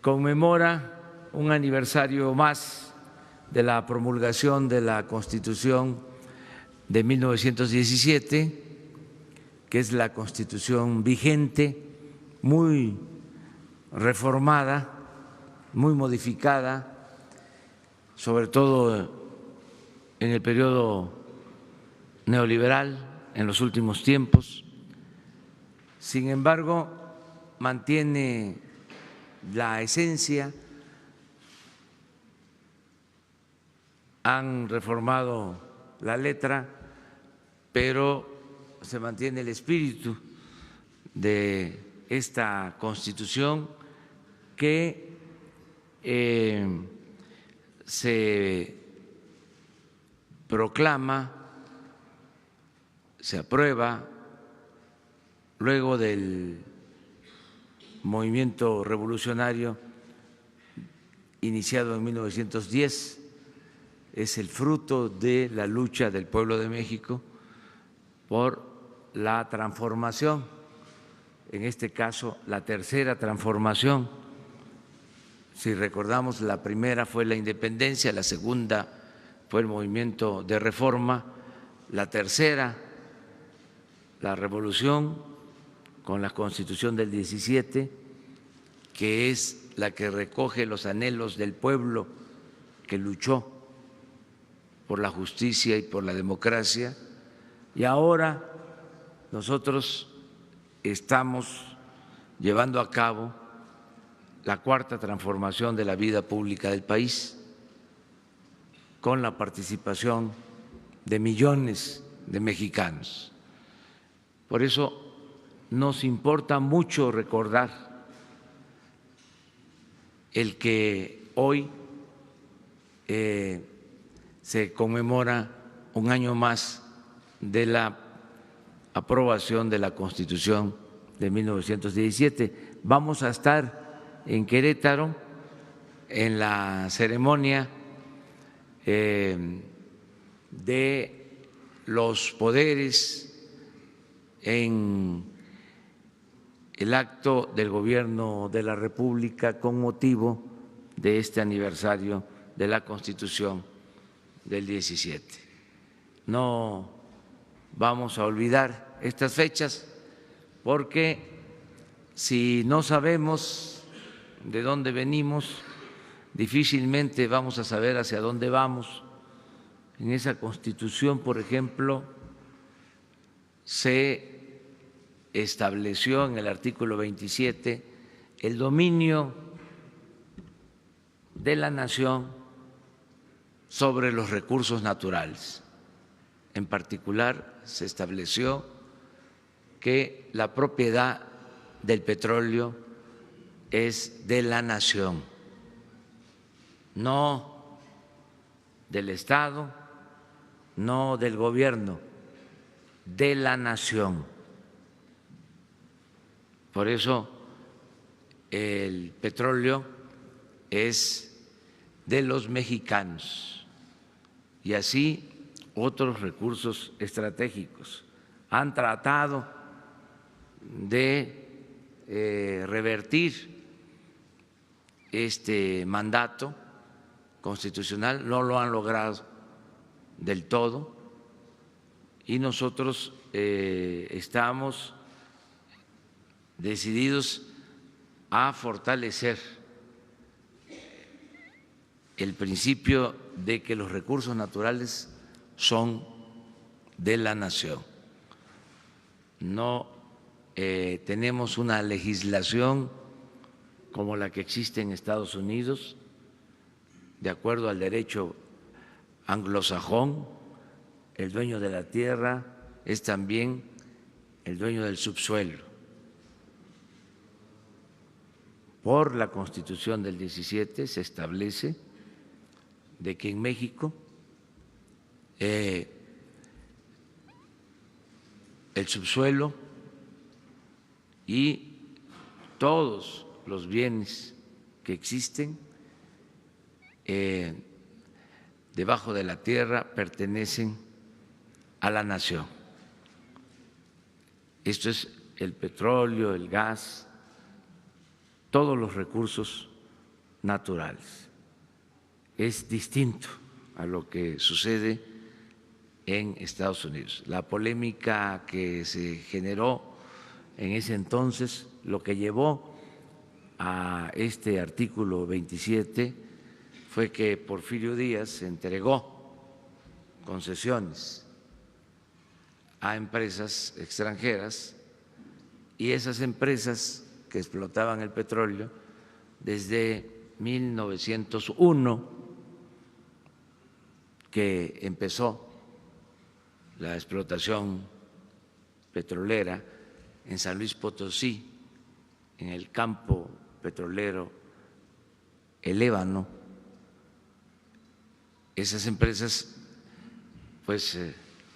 conmemora un aniversario más de la promulgación de la Constitución de 1917, que es la Constitución vigente, muy reformada, muy modificada, sobre todo en el periodo neoliberal, en los últimos tiempos. Sin embargo, mantiene la esencia, han reformado la letra, pero se mantiene el espíritu de esta Constitución que se proclama, se aprueba luego del movimiento revolucionario iniciado en 1910, es el fruto de la lucha del pueblo de México por la transformación, en este caso la tercera transformación. Si recordamos, la primera fue la independencia, la segunda fue el movimiento de reforma, la tercera, la revolución con la Constitución del 17, que es la que recoge los anhelos del pueblo que luchó por la justicia y por la democracia, y ahora nosotros estamos llevando a cabo la cuarta transformación de la vida pública del país, con la participación de millones de mexicanos. Por eso nos importa mucho recordar el que hoy se conmemora un año más de la aprobación de la Constitución de 1917. Vamos a estar en Querétaro en la ceremonia de los poderes, en el acto del Gobierno de la República con motivo de este aniversario de la Constitución del 17. No vamos a olvidar estas fechas porque si no sabemos de dónde venimos, difícilmente vamos a saber hacia dónde vamos. En esa Constitución, por ejemplo, se estableció en el artículo 27 el dominio de la nación sobre los recursos naturales. En particular, se estableció que la propiedad del petróleo es de la nación, no del Estado, no del gobierno, de la nación. Por eso el petróleo es de los mexicanos y así otros recursos estratégicos. Han tratado de revertir este mandato constitucional, no lo han logrado del todo y nosotros estamos decididos a fortalecer el principio de que los recursos naturales son de la nación. No tenemos una legislación como la que existe en Estados Unidos, de acuerdo al derecho anglosajón. El dueño de la tierra es también el dueño del subsuelo. Por la Constitución del 17 se establece de que en México el subsuelo y todos los bienes que existen debajo de la tierra pertenecen a la nación. Esto es el petróleo, el gas, todos los recursos naturales. Es distinto a lo que sucede en Estados Unidos. La polémica que se generó en ese entonces, lo que llevó a este artículo 27 fue que Porfirio Díaz entregó concesiones a empresas extranjeras y esas empresas que explotaban el petróleo desde 1901, que empezó la explotación petrolera en San Luis Potosí, en el campo petrolero El Ébano. Esas empresas pues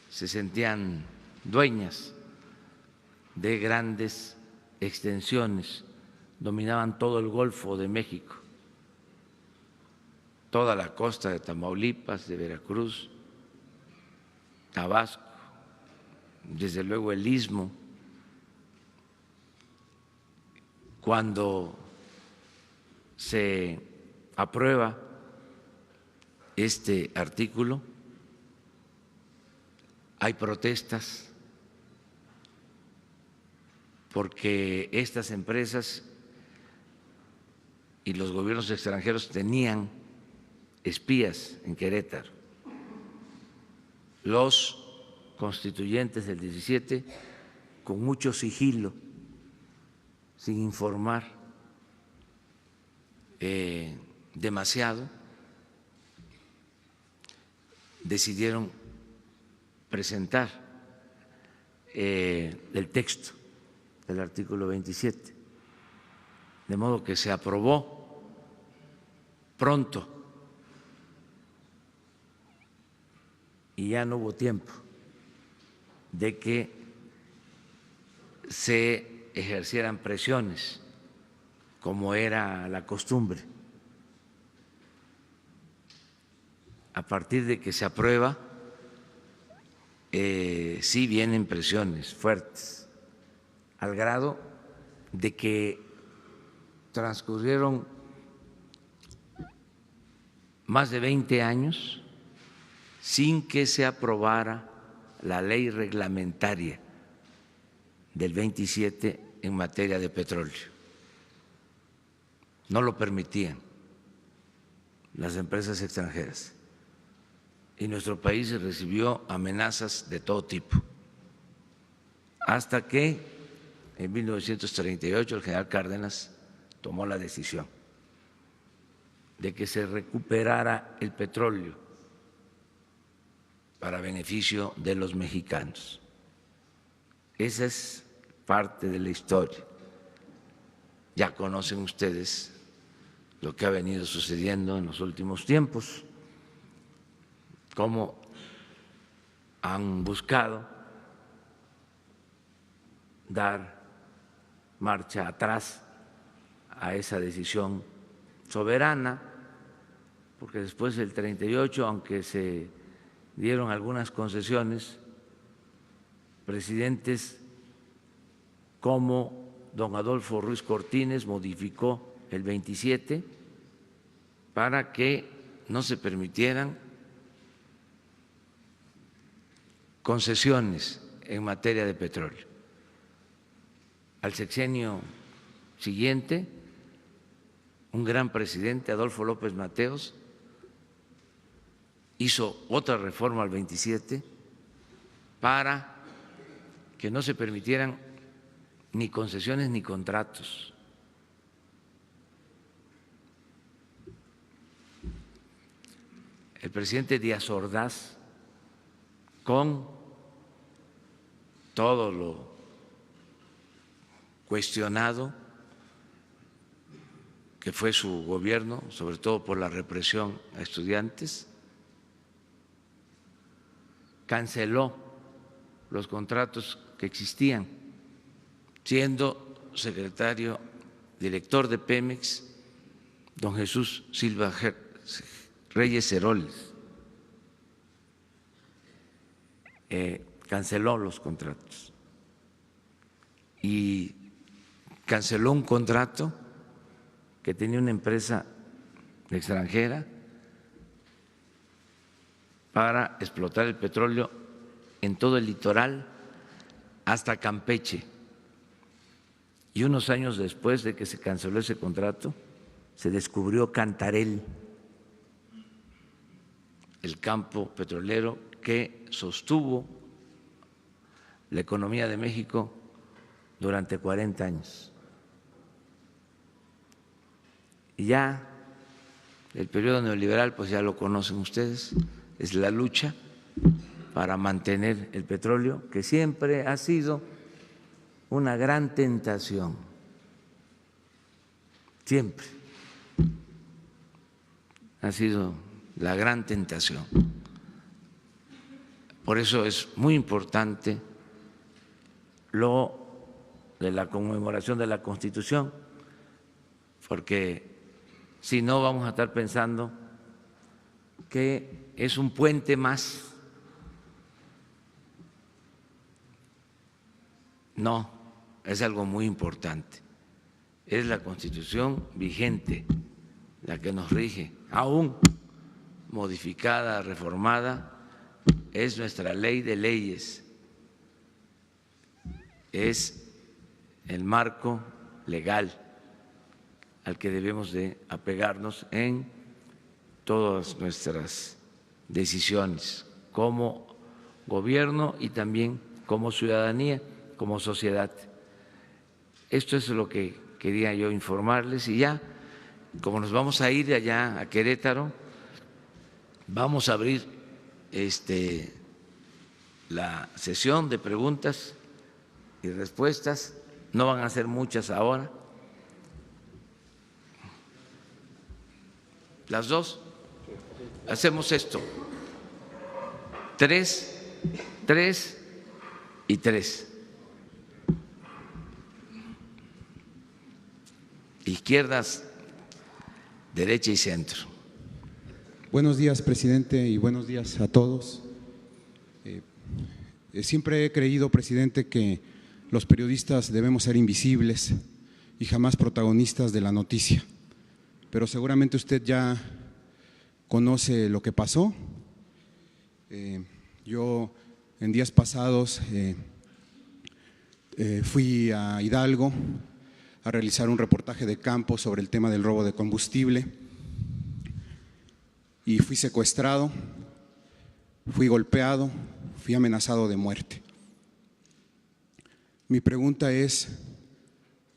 se sentían dueñas de grandes extensiones, dominaban todo el Golfo de México, toda la costa de Tamaulipas, de Veracruz, Tabasco, desde luego el Istmo. Cuando se aprueba este artículo, hay protestas porque estas empresas y los gobiernos extranjeros tenían espías en Querétaro. Los constituyentes del 17, con mucho sigilo, sin informar demasiado, decidieron presentar el texto del artículo 27, de modo que se aprobó pronto y ya no hubo tiempo de que se ejercieran presiones como era la costumbre. A partir de que se aprueba, sí vienen presiones fuertes, al grado de que transcurrieron más de 20 años sin que se aprobara la ley reglamentaria del 27 en materia de petróleo. No lo permitían las empresas extranjeras y nuestro país recibió amenazas de todo tipo, hasta que en 1938 el general Cárdenas tomó la decisión de que se recuperara el petróleo para beneficio de los mexicanos. Esa es parte de la historia. Ya conocen ustedes lo que ha venido sucediendo en los últimos tiempos, cómo han buscado dar marcha atrás a esa decisión soberana, porque después del 38, aunque se dieron algunas concesiones, presidentes como don Adolfo Ruiz Cortines modificó el 27 para que no se permitieran concesiones en materia de petróleo. Al sexenio siguiente, un gran presidente, Adolfo López Mateos, hizo otra reforma al 27 para que no se permitieran ni concesiones ni contratos. El presidente Díaz Ordaz, con todo lo cuestionado que fue su gobierno, sobre todo por la represión a estudiantes, canceló los contratos que existían, siendo secretario director de Pemex don Jesús Silva Reyes Heroles. Canceló los contratos y canceló un contrato que tenía una empresa extranjera para explotar el petróleo en todo el litoral hasta Campeche. Y unos años después de que se canceló ese contrato, se descubrió Cantarell, el campo petrolero que sostuvo la economía de México durante 40 años. Y ya el periodo neoliberal, pues ya lo conocen ustedes, es la lucha para mantener el petróleo, que siempre ha sido una gran tentación, siempre ha sido la gran tentación. Por eso es muy importante lo de la conmemoración de la Constitución, porque si no vamos a estar pensando que es un puente más. No, es algo muy importante. Es la Constitución vigente la que nos rige, aún modificada, reformada, es nuestra ley de leyes, es el marco legal al que debemos de apegarnos en todas nuestras decisiones como gobierno y también como ciudadanía, como sociedad. Esto es lo que quería yo informarles y ya, como nos vamos a ir allá a Querétaro, vamos a abrir la sesión de preguntas y respuestas. No van a ser muchas ahora. Las dos. Hacemos esto. 3, 3 y 3. Izquierdas, derecha y centro. Buenos días, presidente, y buenos días a todos. Siempre he creído, presidente, que los periodistas debemos ser invisibles y jamás protagonistas de la noticia. Pero seguramente usted ya conoce lo que pasó. Yo en días pasados fui a Hidalgo a realizar un reportaje de campo sobre el tema del robo de combustible y fui secuestrado, fui golpeado, fui amenazado de muerte. Mi pregunta es,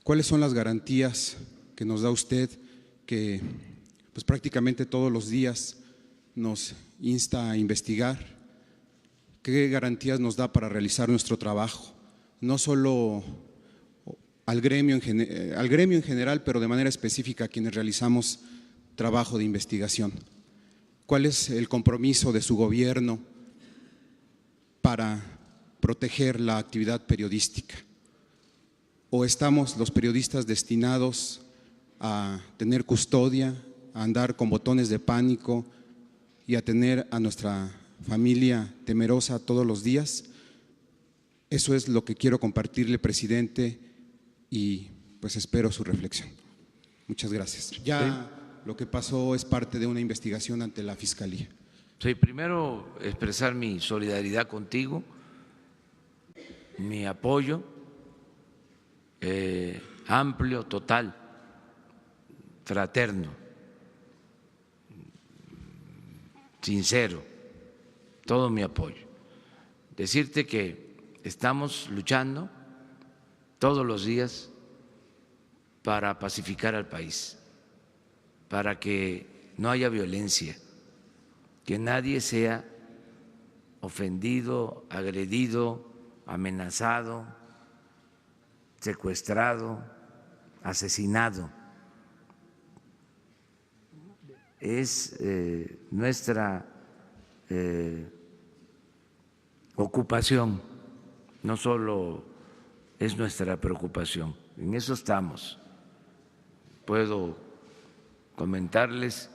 ¿cuáles son las garantías que nos da usted que pues prácticamente todos los días nos insta a investigar? ¿Qué garantías nos da para realizar nuestro trabajo? No solo al gremio en general, pero de manera específica a quienes realizamos trabajo de investigación. ¿Cuál es el compromiso de su gobierno para proteger la actividad periodística? ¿O estamos los periodistas destinados a tener custodia, a andar con botones de pánico y a tener a nuestra familia temerosa todos los días? Eso es lo que quiero compartirle, presidente, y pues espero su reflexión. Muchas gracias. Ya lo que pasó es parte de una investigación ante la Fiscalía. Sí, primero expresar mi solidaridad contigo, mi apoyo amplio, total, fraterno, sincero, todo mi apoyo. Decirte que estamos luchando todos los días para pacificar al país, para que no haya violencia, que nadie sea ofendido, agredido, amenazado, secuestrado, asesinado. Es nuestra ocupación, no solo es nuestra preocupación, en eso estamos. Puedo comentarles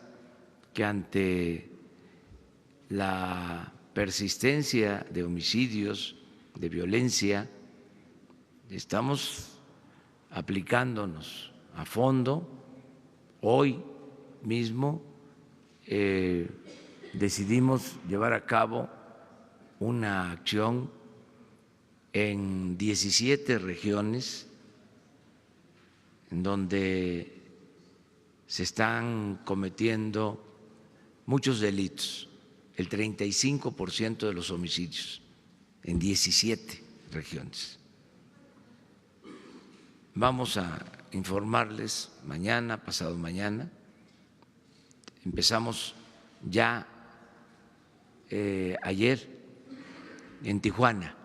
que ante la persistencia de homicidios, de violencia, estamos aplicándonos a fondo. Hoy mismo decidimos llevar a cabo una acción en 17 regiones en donde se están cometiendo muchos delitos, el 35% de los homicidios en 17 regiones. Vamos a informarles mañana, pasado mañana. Empezamos ya ayer en Tijuana,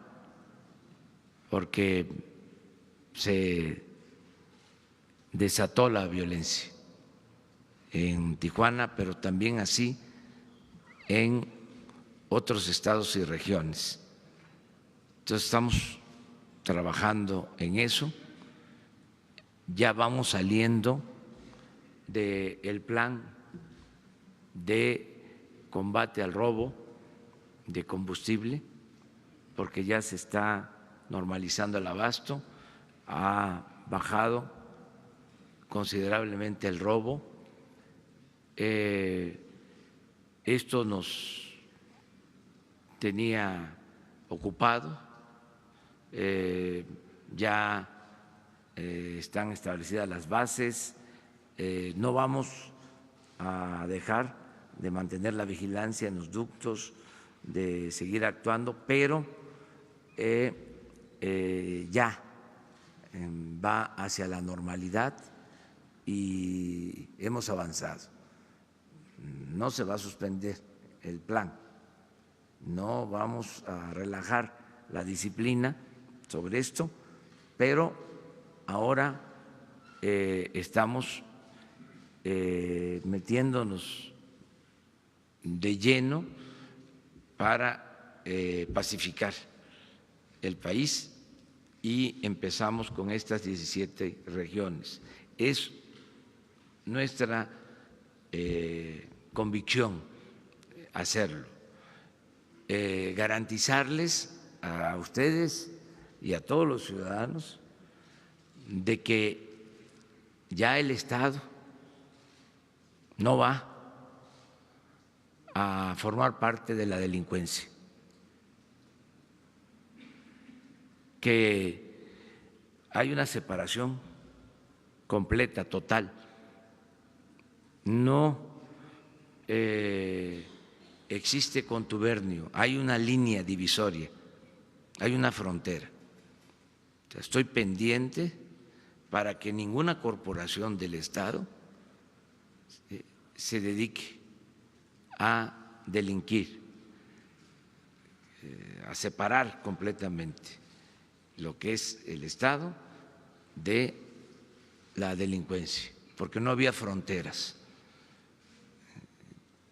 porque se desató la violencia en Tijuana, pero también así en otros estados y regiones. Entonces estamos trabajando en eso. Ya vamos saliendo del plan de combate al robo de combustible, porque ya se está normalizando el abasto, ha bajado considerablemente el robo. Esto nos tenía ocupado, ya están establecidas las bases, no vamos a dejar de mantener la vigilancia en los ductos, de seguir actuando, pero ya va hacia la normalidad y hemos avanzado. No se va a suspender el plan, no vamos a relajar la disciplina sobre esto, pero ahora estamos metiéndonos de lleno para pacificar el país y empezamos con estas 17 regiones. Es nuestra convicción hacerlo, garantizarles a ustedes y a todos los ciudadanos de que ya el Estado no va a formar parte de la delincuencia, que hay una separación completa, total. No existe contubernio, hay una línea divisoria, hay una frontera. Estoy pendiente para que ninguna corporación del Estado se dedique a delinquir, a separar completamente lo que es el Estado de la delincuencia, porque no había fronteras.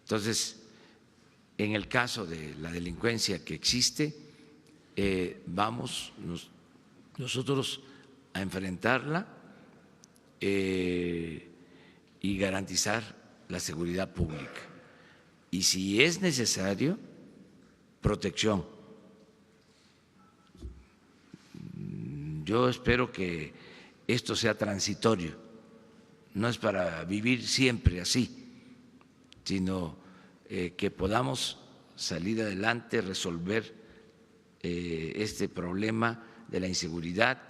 Entonces, en el caso de la delincuencia que existe, vamos nosotros a enfrentarla y garantizar la seguridad pública. Y si es necesario, protección. Yo espero que esto sea transitorio, no es para vivir siempre así, sino que podamos salir adelante, resolver este problema de la inseguridad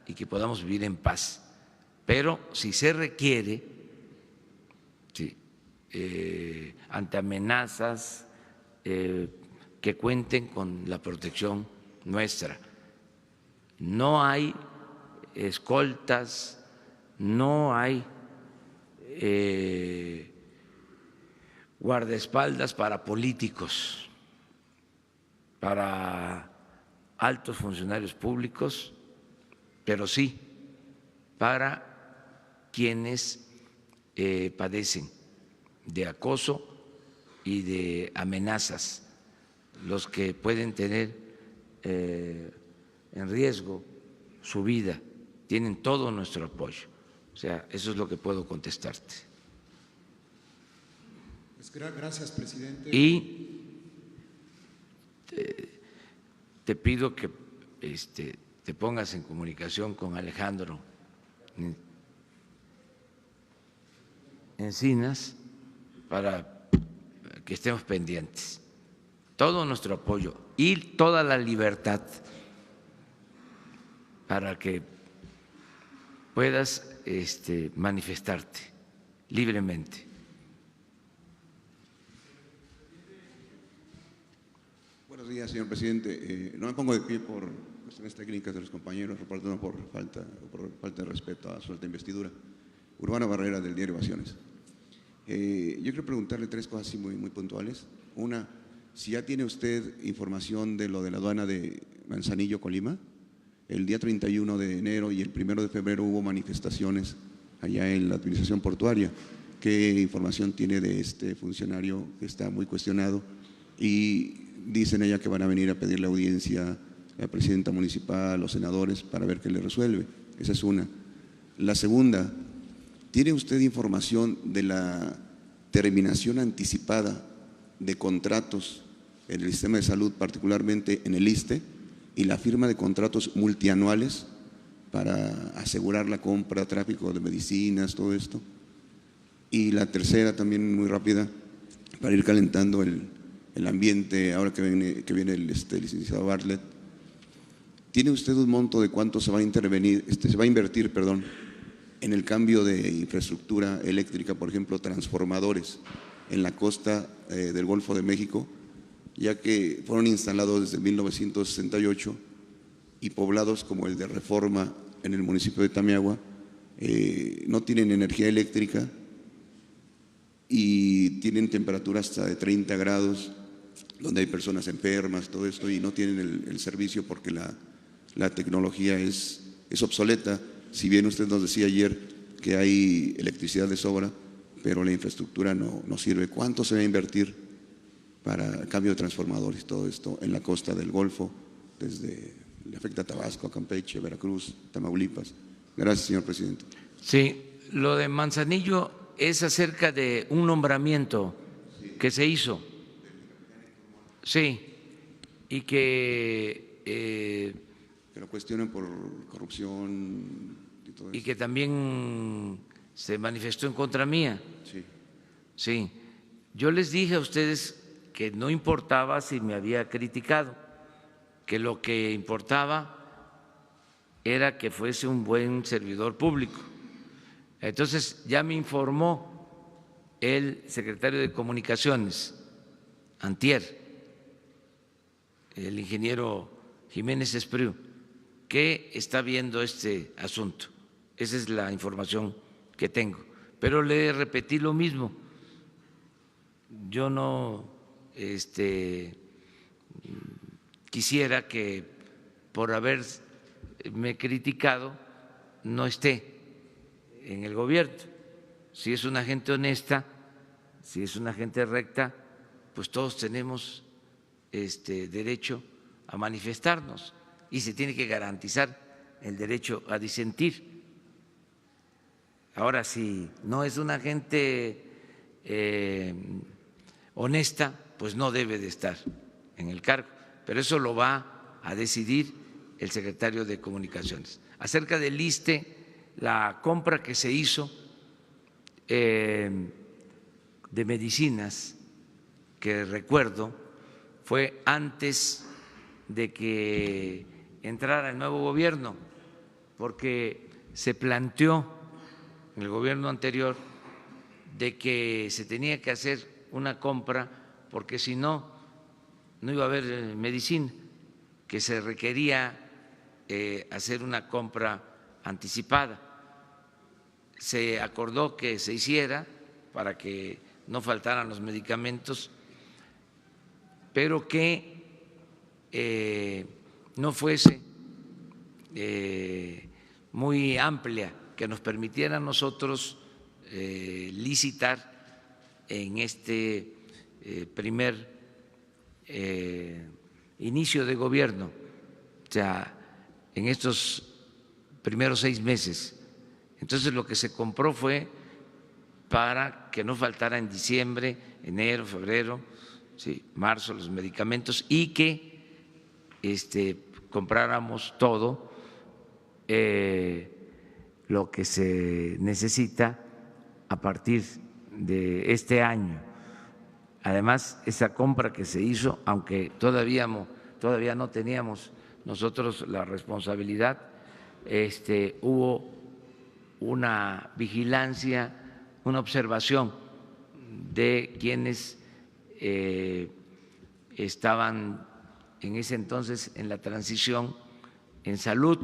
y que podamos vivir en paz. Pero si se requiere, ante amenazas, que cuenten con la protección nuestra. No hay escoltas, no hay guardaespaldas para políticos, para altos funcionarios públicos, pero sí para quienes padecen de acoso y de amenazas, los que pueden tener en riesgo su vida, tienen todo nuestro apoyo. O sea, eso es lo que puedo contestarte. Gracias, presidente. Y te pido que te pongas en comunicación con Alejandro Encinas para que estemos pendientes. Todo nuestro apoyo y toda la libertad para que puedas manifestarte libremente. Buenos días, señor presidente. No me pongo de pie por cuestiones técnicas de los compañeros, no por falta de respeto a su alta investidura. Urbano Barrera, del diario Ovaciones. Yo quiero preguntarle tres cosas así muy puntuales. Una, si ya tiene usted información de lo de la aduana de Manzanillo, Colima. El día 31 de enero y el 1 de febrero hubo manifestaciones allá en la administración portuaria. ¿Qué información tiene de este funcionario que está muy cuestionado? Y dicen ella que van a venir a pedirle audiencia a la presidenta municipal, a los senadores, para ver qué le resuelve. Esa es una. La segunda, ¿tiene usted información de la terminación anticipada de contratos en el sistema de salud, particularmente en el ISSSTE, y la firma de contratos multianuales para asegurar la compra, tráfico de medicinas, todo esto? Y la tercera, también muy rápida, para ir calentando el ambiente, ahora que viene el licenciado Bartlett, ¿tiene usted un monto de cuánto se va a invertir en el cambio de infraestructura eléctrica, por ejemplo, transformadores en la costa del Golfo de México, ya que fueron instalados desde 1968 y poblados como el de Reforma en el municipio de Tamiagua no tienen energía eléctrica y tienen temperaturas hasta de 30 grados, donde hay personas enfermas, todo esto, y no tienen el servicio porque la tecnología es obsoleta. Si bien usted nos decía ayer que hay electricidad de sobra, pero la infraestructura no sirve. ¿Cuánto se va a invertir para el cambio de transformadores, todo esto en la costa del Golfo, le afecta a Tabasco, a Campeche, Veracruz, Tamaulipas? Gracias, señor presidente. Sí, lo de Manzanillo es acerca de un nombramiento que se hizo. Sí, y que lo cuestionan por corrupción y todo eso. Y que también se manifestó en contra mía. Sí. Sí, yo les dije a ustedes que no importaba si me había criticado, que lo que importaba era que fuese un buen servidor público. Entonces ya me informó el secretario de Comunicaciones, antier, el ingeniero Jiménez Espriu, que está viendo este asunto. Esa es la información que tengo. Pero le repetí lo mismo. Yo no quisiera que por haberme criticado no esté en el gobierno. Si es una gente honesta, si es una gente recta, pues todos tenemos derecho a manifestarnos y se tiene que garantizar el derecho a disentir. Ahora, si no es una gente honesta, pues no debe de estar en el cargo, pero eso lo va a decidir el secretario de Comunicaciones. Acerca del ISSSTE, la compra que se hizo de medicinas, que recuerdo, fue antes de que entrara el nuevo gobierno, porque se planteó en el gobierno anterior de que se tenía que hacer una compra porque si no, no iba a haber medicina, que se requería hacer una compra anticipada. Se acordó que se hiciera para que no faltaran los medicamentos, pero que no fuese muy amplia, que nos permitiera a nosotros licitar en este primer inicio de gobierno, o sea, en estos primeros 6 meses. Entonces lo que se compró fue para que no faltara en diciembre, enero, febrero, sí, marzo los medicamentos y que compráramos todo lo que se necesita a partir de este año. Además, esa compra que se hizo, aunque todavía no teníamos nosotros la responsabilidad, hubo una vigilancia, una observación de quienes estaban en ese entonces en la transición en salud,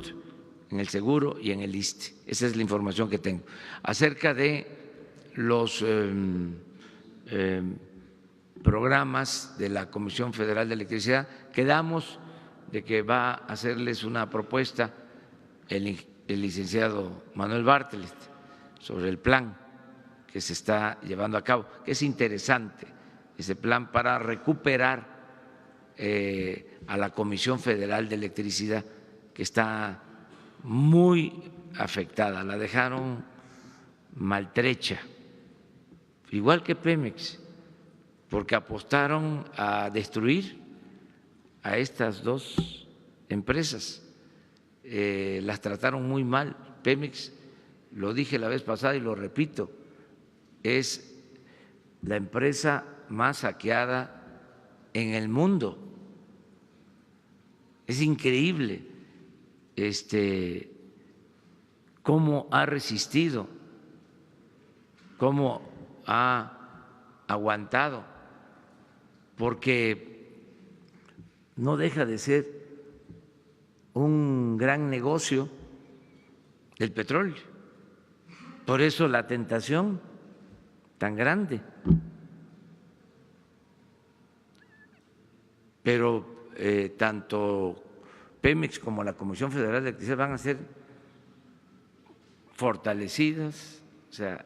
en el seguro y en el ISSSTE. Esa es la información que tengo. Acerca de los programas de la Comisión Federal de Electricidad, quedamos de que va a hacerles una propuesta el licenciado Manuel Bartlett sobre el plan que se está llevando a cabo, que es interesante ese plan para recuperar a la Comisión Federal de Electricidad, que está muy afectada, la dejaron maltrecha, igual que Pemex, porque apostaron a destruir a estas dos empresas, las trataron muy mal. Pemex, lo dije la vez pasada y lo repito, es la empresa más saqueada en el mundo. Es increíble cómo ha resistido, cómo ha aguantado, porque no deja de ser un gran negocio el petróleo. Por eso la tentación tan grande. Pero tanto Pemex como la Comisión Federal de Electricidad van a ser fortalecidas, o sea,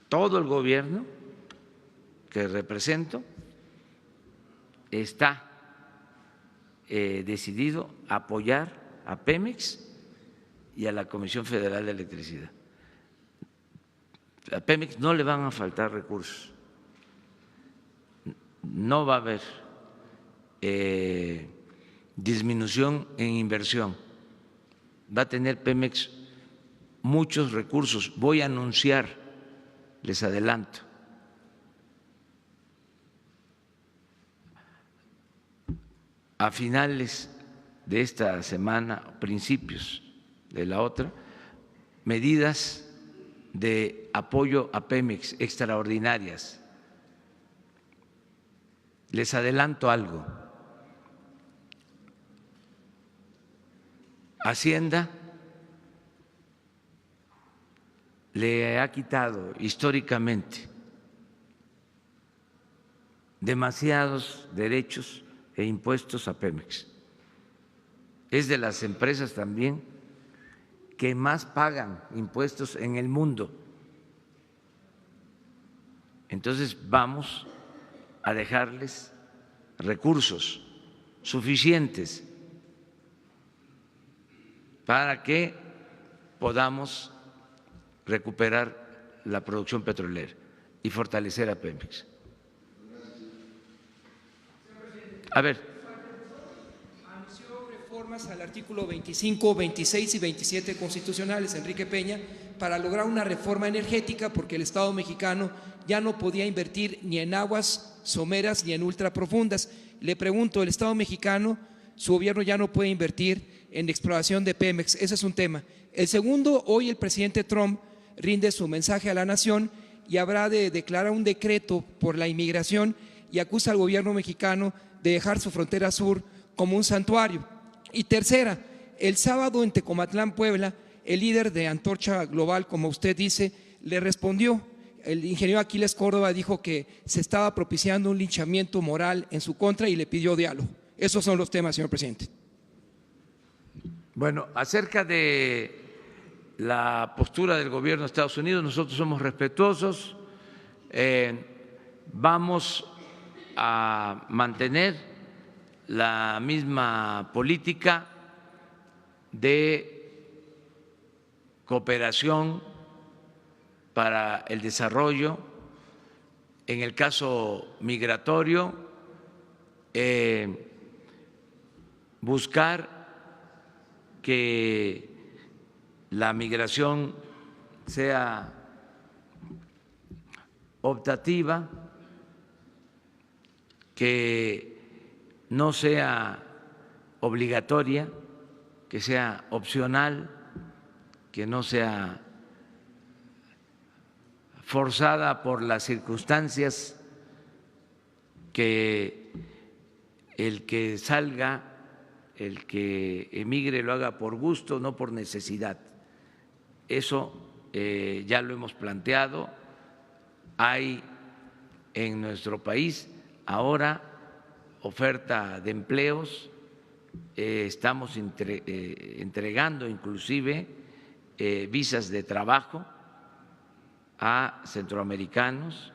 todo el gobierno que represento está decidido a apoyar a Pemex y a la Comisión Federal de Electricidad. A Pemex no le van a faltar recursos, no va a haber disminución en inversión, va a tener Pemex muchos recursos. Voy a anunciar, les adelanto, a finales de esta semana, principios de la otra, medidas de apoyo a Pemex extraordinarias. Les adelanto algo. Hacienda le ha quitado históricamente demasiados derechos e impuestos a Pemex. Es de las empresas también que más pagan impuestos en el mundo. Entonces vamos a dejarles recursos suficientes para que podamos recuperar la producción petrolera y fortalecer a Pemex. A ver. Anunció reformas al artículo 25, 26 y 27 constitucionales, Enrique Peña, para lograr una reforma energética, porque el Estado mexicano ya no podía invertir ni en aguas someras ni en ultraprofundas. Le pregunto, el Estado mexicano, su gobierno ya no puede invertir en exploración de Pemex. Ese es un tema. El segundo, hoy el presidente Trump rinde su mensaje a la nación y habrá de declarar un decreto por la inmigración y acusa al gobierno mexicano de dejar su frontera sur como un santuario. Y tercera, el sábado en Tecomatlán, Puebla, el líder de Antorcha Global, como usted dice, le respondió. El ingeniero Aquiles Córdoba dijo que se estaba propiciando un linchamiento moral en su contra y le pidió diálogo. Esos son los temas, señor presidente. Bueno, acerca de la postura del gobierno de Estados Unidos, nosotros somos respetuosos, vamos a mantener la misma política de cooperación para el desarrollo. En el caso migratorio, buscar que la migración sea optativa, que no sea obligatoria, que sea opcional, que no sea forzada por las circunstancias, que el que salga, el que emigre lo haga por gusto, no por necesidad. Eso ya lo hemos planteado. Hay en nuestro país ahora oferta de empleos, estamos entregando inclusive visas de trabajo a centroamericanos.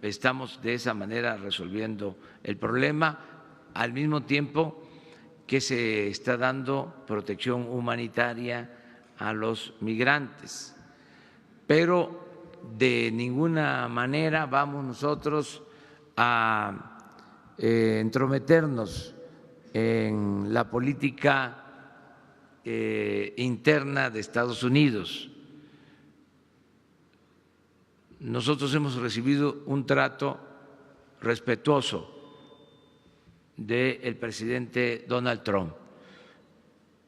Estamos de esa manera resolviendo el problema, al mismo tiempo que se está dando protección humanitaria a los migrantes. Pero de ninguna manera vamos nosotros a entrometernos en la política interna de Estados Unidos. Nosotros hemos recibido un trato respetuoso del presidente Donald Trump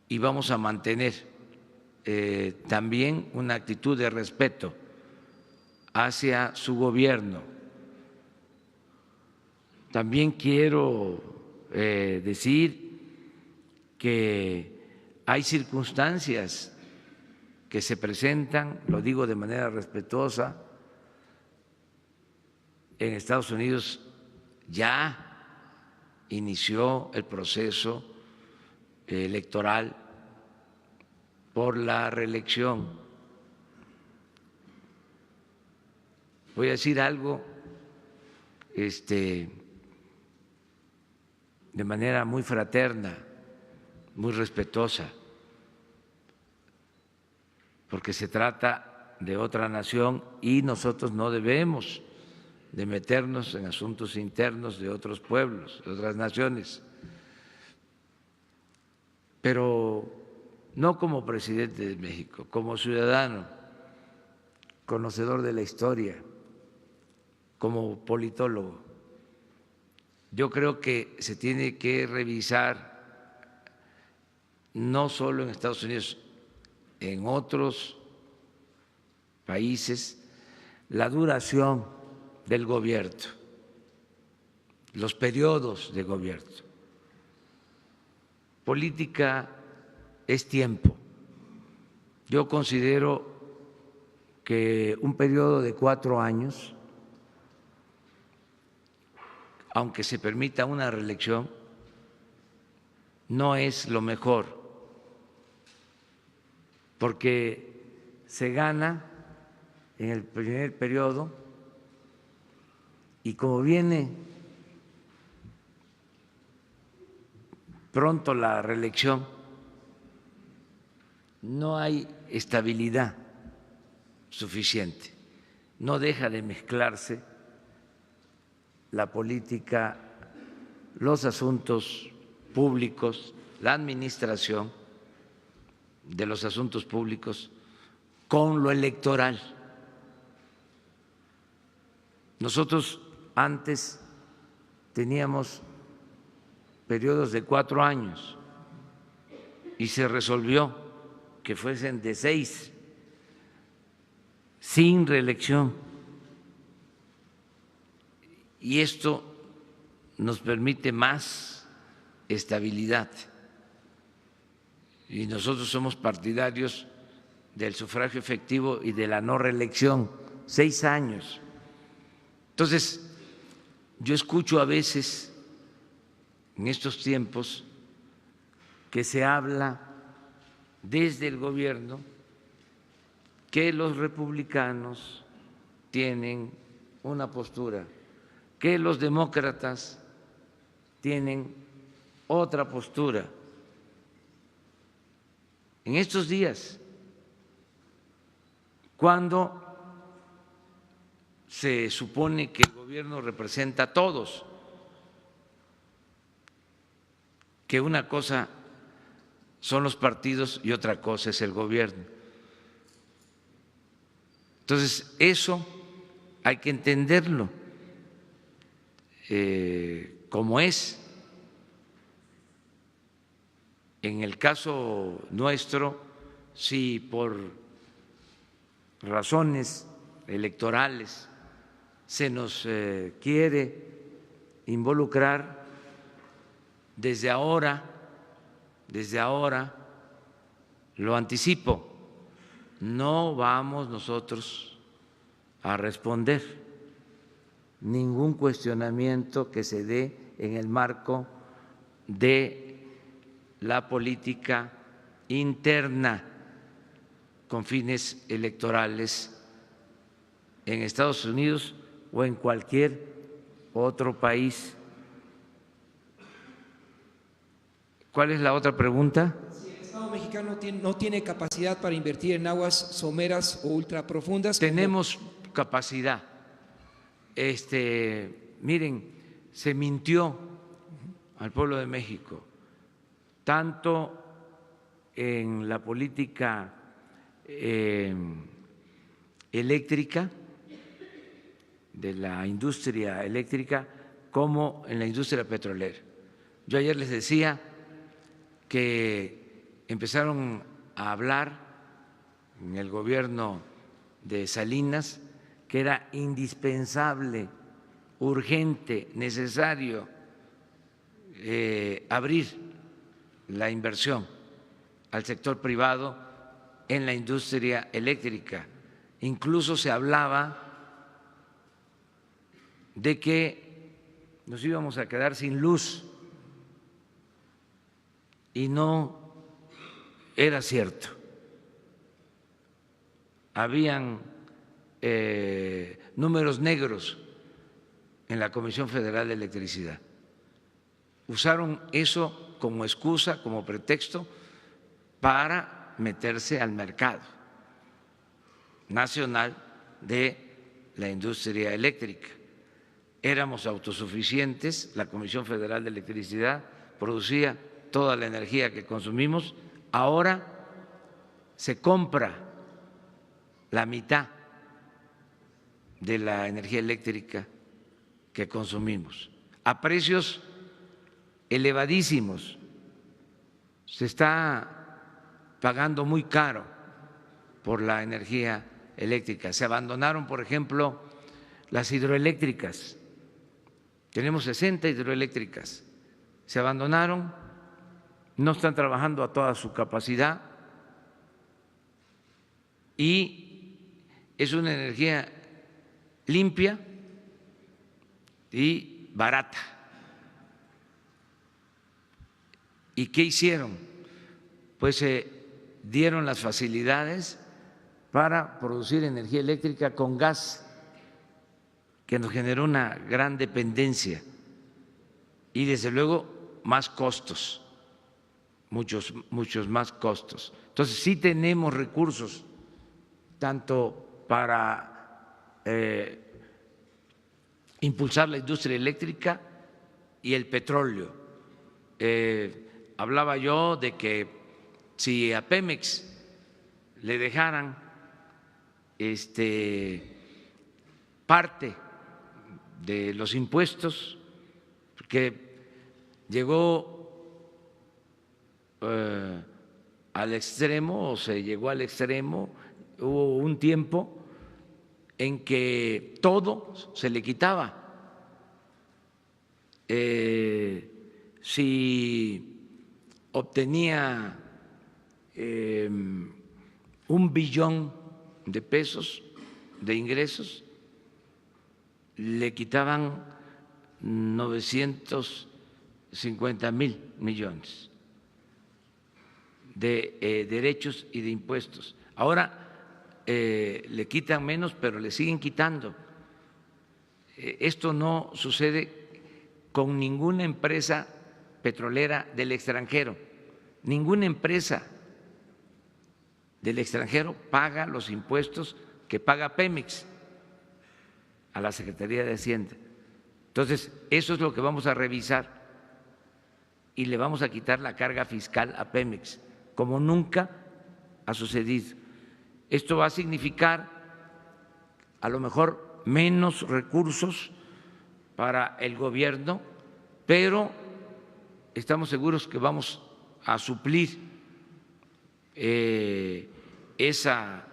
y vamos a mantener también una actitud de respeto hacia su gobierno. También quiero decir que hay circunstancias que se presentan, lo digo de manera respetuosa. En Estados Unidos ya inició el proceso electoral por la reelección. Voy a decir algo de manera muy fraterna, muy respetuosa, porque se trata de otra nación y nosotros no debemos de meternos en asuntos internos de otros pueblos, de otras naciones, pero no como presidente de México, como ciudadano, conocedor de la historia, como politólogo. Yo creo que se tiene que revisar no solo en Estados Unidos, en otros países, la duración del gobierno, los periodos de gobierno. Política es tiempo. Yo considero que un periodo de 4 años, aunque se permita una reelección, no es lo mejor, porque se gana en el primer periodo y como viene pronto la reelección, no hay estabilidad suficiente, no deja de mezclarse la política, los asuntos públicos, la administración de los asuntos públicos con lo electoral. Nosotros antes teníamos periodos de 4 años y se resolvió que fuesen de 6, sin reelección. Y esto nos permite más estabilidad. Y nosotros somos partidarios del sufragio efectivo y de la no reelección, 6 años. Entonces, yo escucho a veces en estos tiempos que se habla desde el gobierno que los republicanos tienen una postura, que los demócratas tienen otra postura. En estos días, cuando se supone que el gobierno representa a todos, que una cosa son los partidos y otra cosa es el gobierno. Entonces, eso hay que entenderlo como es. En el caso nuestro, si por razones electorales se nos quiere involucrar, desde ahora lo anticipo, no vamos nosotros a responder ningún cuestionamiento que se dé en el marco de la política interna con fines electorales en Estados Unidos o en cualquier otro país. ¿Cuál es la otra pregunta? Si el Estado mexicano no tiene capacidad para invertir en aguas someras o ultraprofundas. Tenemos capacidad. Miren, se mintió al pueblo de México, tanto en la política eléctrica, de la industria eléctrica, como en la industria petrolera. Yo ayer les decía que empezaron a hablar en el gobierno de Salinas que era indispensable, urgente, necesario abrir la inversión al sector privado en la industria eléctrica. Incluso se hablaba de que nos íbamos a quedar sin luz y no era cierto. Habían números negros en la Comisión Federal de Electricidad. Usaron eso como excusa, como pretexto para meterse al mercado nacional de la industria eléctrica. Éramos autosuficientes, la Comisión Federal de Electricidad producía toda la energía que consumimos, ahora se compra la mitad de la energía eléctrica que consumimos a precios elevadísimos. Se está pagando muy caro por la energía eléctrica. Se abandonaron, por ejemplo, las hidroeléctricas. Tenemos 60 hidroeléctricas. Se abandonaron, no están trabajando a toda su capacidad y es una energía limpia y barata. ¿Y qué hicieron? Pues se dieron las facilidades para producir energía eléctrica con gas, que nos generó una gran dependencia y desde luego más costos, muchos más costos. Entonces sí tenemos recursos tanto para impulsar la industria eléctrica y el petróleo. Hablaba yo de que si a Pemex le dejaran parte de los impuestos, porque llegó al extremo o se llegó al extremo, hubo un tiempo en que todo se le quitaba. Si obtenía 1 billón de pesos de ingresos, le quitaban 950,000 millones de derechos y de impuestos. Ahora le quitan menos, pero le siguen quitando. Esto no sucede con ninguna empresa petrolera del extranjero. Ninguna empresa del extranjero paga los impuestos que paga Pemex a la Secretaría de Hacienda. Entonces, eso es lo que vamos a revisar y le vamos a quitar la carga fiscal a Pemex, como nunca ha sucedido. Esto va a significar a lo mejor menos recursos para el gobierno, pero estamos seguros que vamos a suplir esa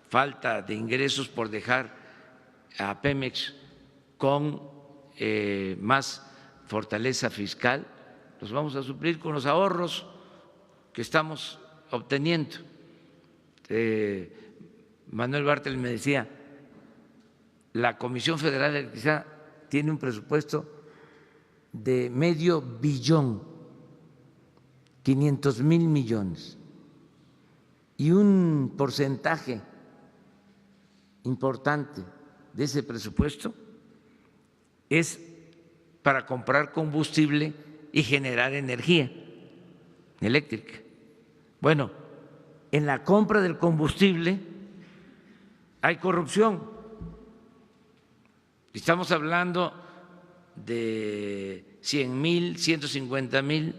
falta de ingresos por dejar a Pemex con más fortaleza fiscal. Los vamos a suplir con los ahorros que estamos obteniendo. Manuel Bartel me decía, la Comisión Federal de Electricidad tiene un presupuesto de $500 billion, 500,000 millones, y un porcentaje importante de ese presupuesto es para comprar combustible y generar energía eléctrica. Bueno, en la compra del combustible hay corrupción. Estamos hablando de 100,000, 150,000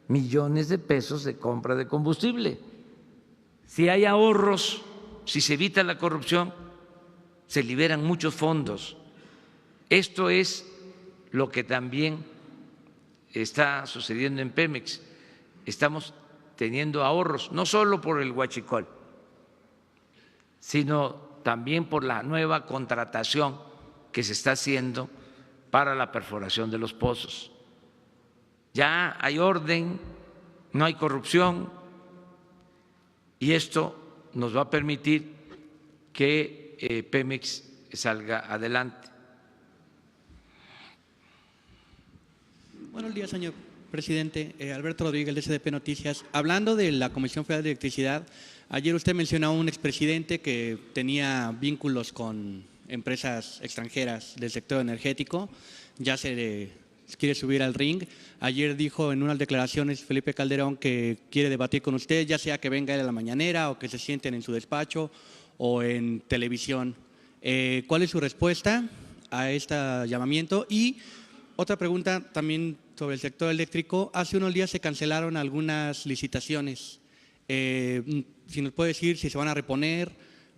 millones de pesos de compra de combustible. Si hay ahorros, si se evita la corrupción, se liberan muchos fondos. Esto es lo que también está sucediendo en Pemex. Estamos teniendo ahorros, no solo por el huachicol, sino también por la nueva contratación que se está haciendo para la perforación de los pozos. Ya hay orden, no hay corrupción, y esto nos va a permitir que Pemex salga adelante. Buenos días, señor presidente. Alberto Rodríguez, de SDP Noticias. Hablando de la Comisión Federal de Electricidad, ayer usted mencionó a un expresidente que tenía vínculos con empresas extranjeras del sector energético, ya se quiere subir al ring. Ayer dijo en unas declaraciones Felipe Calderón que quiere debatir con usted, ya sea que venga él a la mañanera o que se sienten en su despacho o en televisión. ¿Cuál es su respuesta a este llamamiento? Y otra pregunta también sobre el sector eléctrico. Hace unos días se cancelaron algunas licitaciones. Si nos puede decir si se van a reponer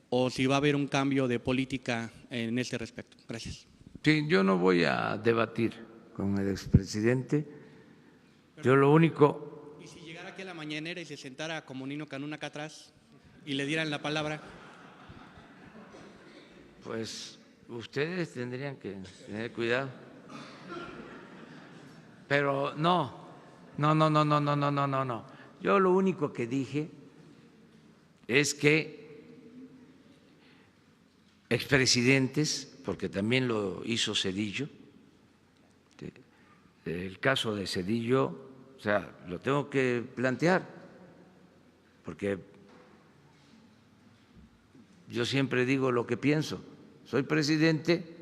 o si va a haber un cambio de política en este respecto. Gracias. Sí, yo no voy a debatir con el expresidente. Yo lo único… ¿Y si llegara aquí a la mañanera y se sentara como Nino Canún acá atrás y le dieran la palabra? Pues ustedes tendrían que tener cuidado. Pero no. Yo lo único que dije es que expresidentes, porque también lo hizo Zedillo, el caso de Zedillo, o sea, lo tengo que plantear, porque yo siempre digo lo que pienso. Soy presidente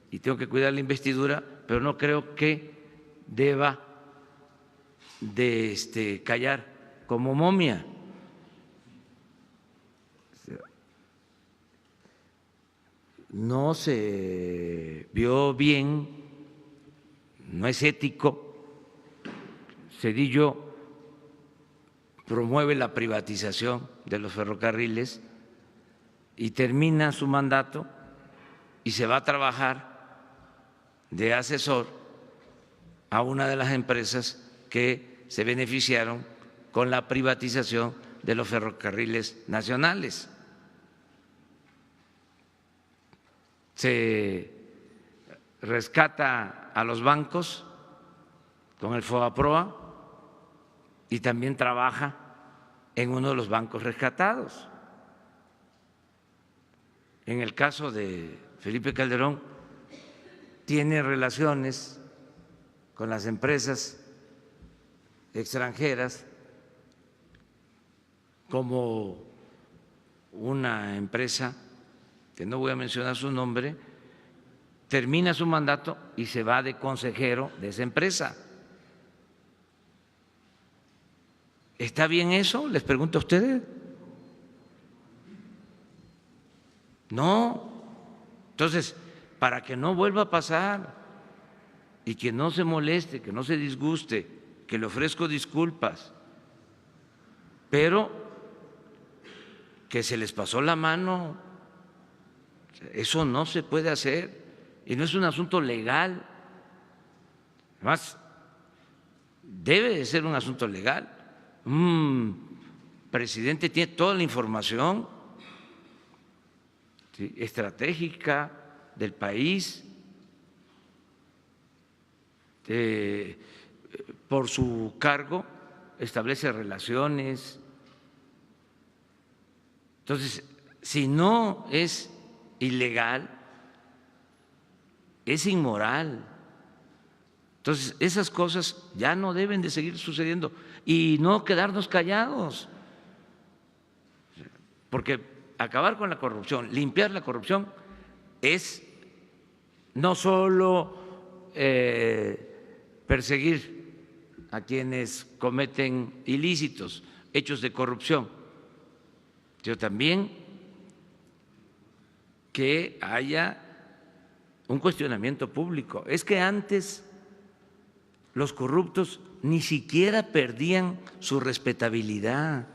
y tengo que cuidar la investidura, pero no creo que deba de callar como momia. No se vio bien, no es ético. Zedillo promueve la privatización de los ferrocarriles y termina su mandato y se va a trabajar de asesor a una de las empresas que se beneficiaron con la privatización de los ferrocarriles nacionales. Se rescata a los bancos con el FOBAPROA y también trabaja en uno de los bancos rescatados. En el caso de Felipe Calderón, tiene relaciones con las empresas extranjeras, como una empresa, que no voy a mencionar su nombre, termina su mandato y se va de consejero de esa empresa. ¿Está bien eso? Les pregunto a ustedes. No. Entonces, para que no vuelva a pasar y que no se moleste, que no se disguste, que le ofrezco disculpas, pero que se les pasó la mano Eso no se puede hacer y no es un asunto legal. Además, debe de ser un asunto legal. Un presidente tiene toda la información, ¿sí?, estratégica del país, por su cargo establece relaciones. Entonces, si no es ilegal, es inmoral. Entonces, esas cosas ya no deben de seguir sucediendo y no quedarnos callados, porque acabar con la corrupción, limpiar la corrupción, es no solo perseguir a quienes cometen ilícitos, hechos de corrupción, sino también que haya un cuestionamiento público. Es que antes los corruptos ni siquiera perdían su respetabilidad.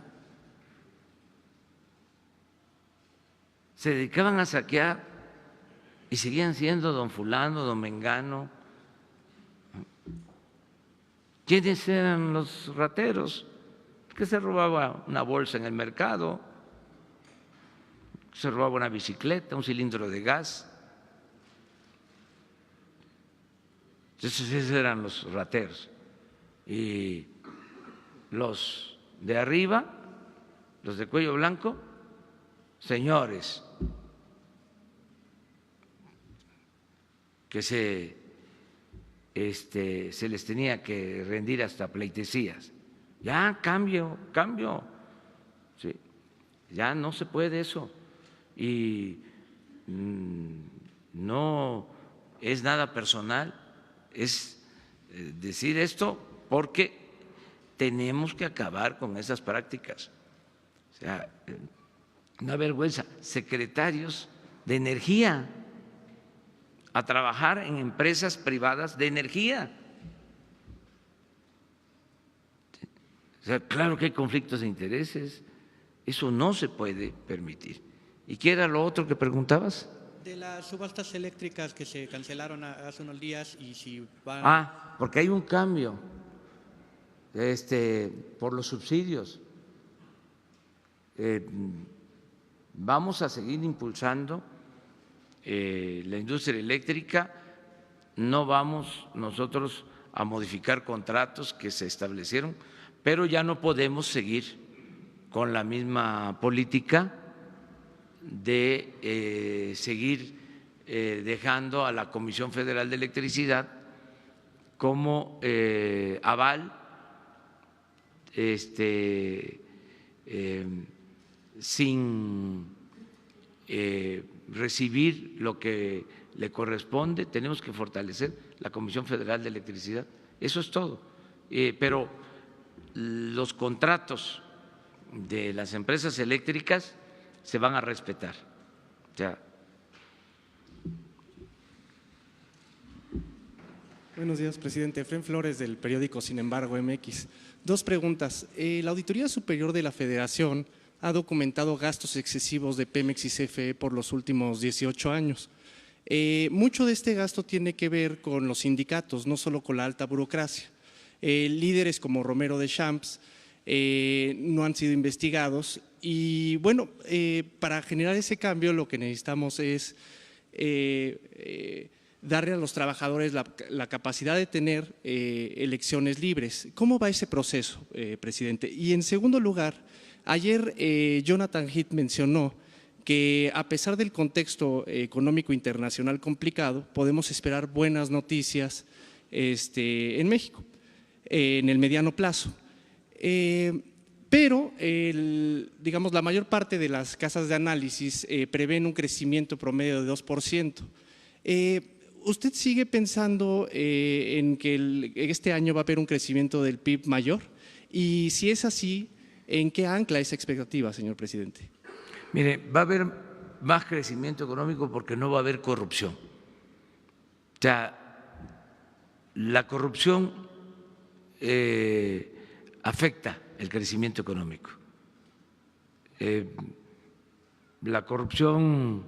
Se dedicaban a saquear y seguían siendo don fulano, don mengano. ¿Quiénes eran los rateros? Que se robaba una bolsa en el mercado, se robaba una bicicleta, un cilindro de gas. Esos eran los rateros. Y los de arriba, los de cuello blanco, señores que se les tenía que rendir hasta pleitesías. Ya cambio, ¿sí? Ya no se puede eso. Y no es nada personal, es decir esto porque tenemos que acabar con esas prácticas. O sea, una vergüenza, secretarios de energía a trabajar en empresas privadas de energía. O sea, claro que hay conflictos de intereses, eso no se puede permitir. ¿Y qué era lo otro que preguntabas? De las subastas eléctricas que se cancelaron hace unos días y si van… Porque hay un cambio por los subsidios. Vamos a seguir impulsando la industria eléctrica, no vamos nosotros a modificar contratos que se establecieron, pero ya no podemos seguir con la misma política de seguir dejando a la Comisión Federal de Electricidad como aval sin recibir lo que le corresponde. Tenemos que fortalecer la Comisión Federal de Electricidad, eso es todo. Pero los contratos de las empresas eléctricas se van a respetar. Ya. Buenos días, presidente. Efrén Flores, del periódico Sin embargo MX. Dos preguntas. La Auditoría Superior de la Federación ha documentado gastos excesivos de Pemex y CFE por los últimos 18 años. Mucho de este gasto tiene que ver con los sindicatos, no solo con la alta burocracia. Líderes como Romero de Champs no han sido investigados y bueno, para generar ese cambio lo que necesitamos es darle a los trabajadores la capacidad de tener elecciones libres. ¿Cómo va ese proceso, presidente? Y en segundo lugar, ayer Jonathan Heath mencionó que a pesar del contexto económico internacional complicado, podemos esperar buenas noticias en México en el mediano plazo. Pero, digamos, la mayor parte de las casas de análisis prevén un crecimiento promedio de 2%. ¿Usted sigue pensando en que este año va a haber un crecimiento del PIB mayor? Y si es así, ¿en qué ancla esa expectativa, señor presidente? Mire, va a haber más crecimiento económico porque no va a haber corrupción. O sea, la corrupción afecta el crecimiento económico. La corrupción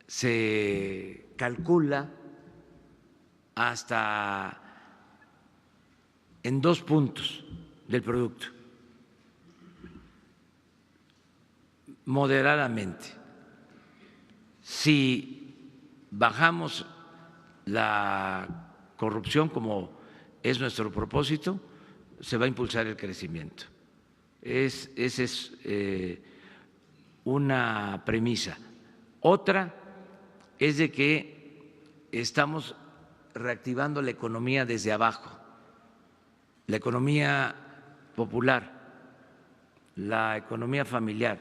se calcula hasta en 2 puntos del producto, moderadamente. Si bajamos la corrupción, como es nuestro propósito, se va a impulsar el crecimiento. Esa es una premisa. Otra es de que estamos reactivando la economía desde abajo, la economía popular, la economía familiar.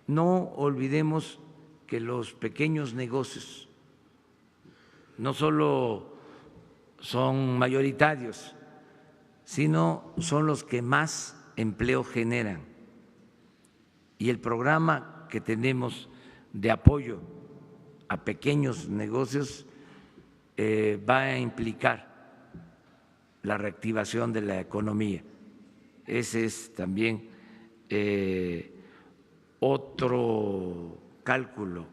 No olvidemos que los pequeños negocios no solo son mayoritarios, sino son los que más empleo generan. Y el programa que tenemos de apoyo a pequeños negocios va a implicar la reactivación de la economía. Ese es también otro cálculo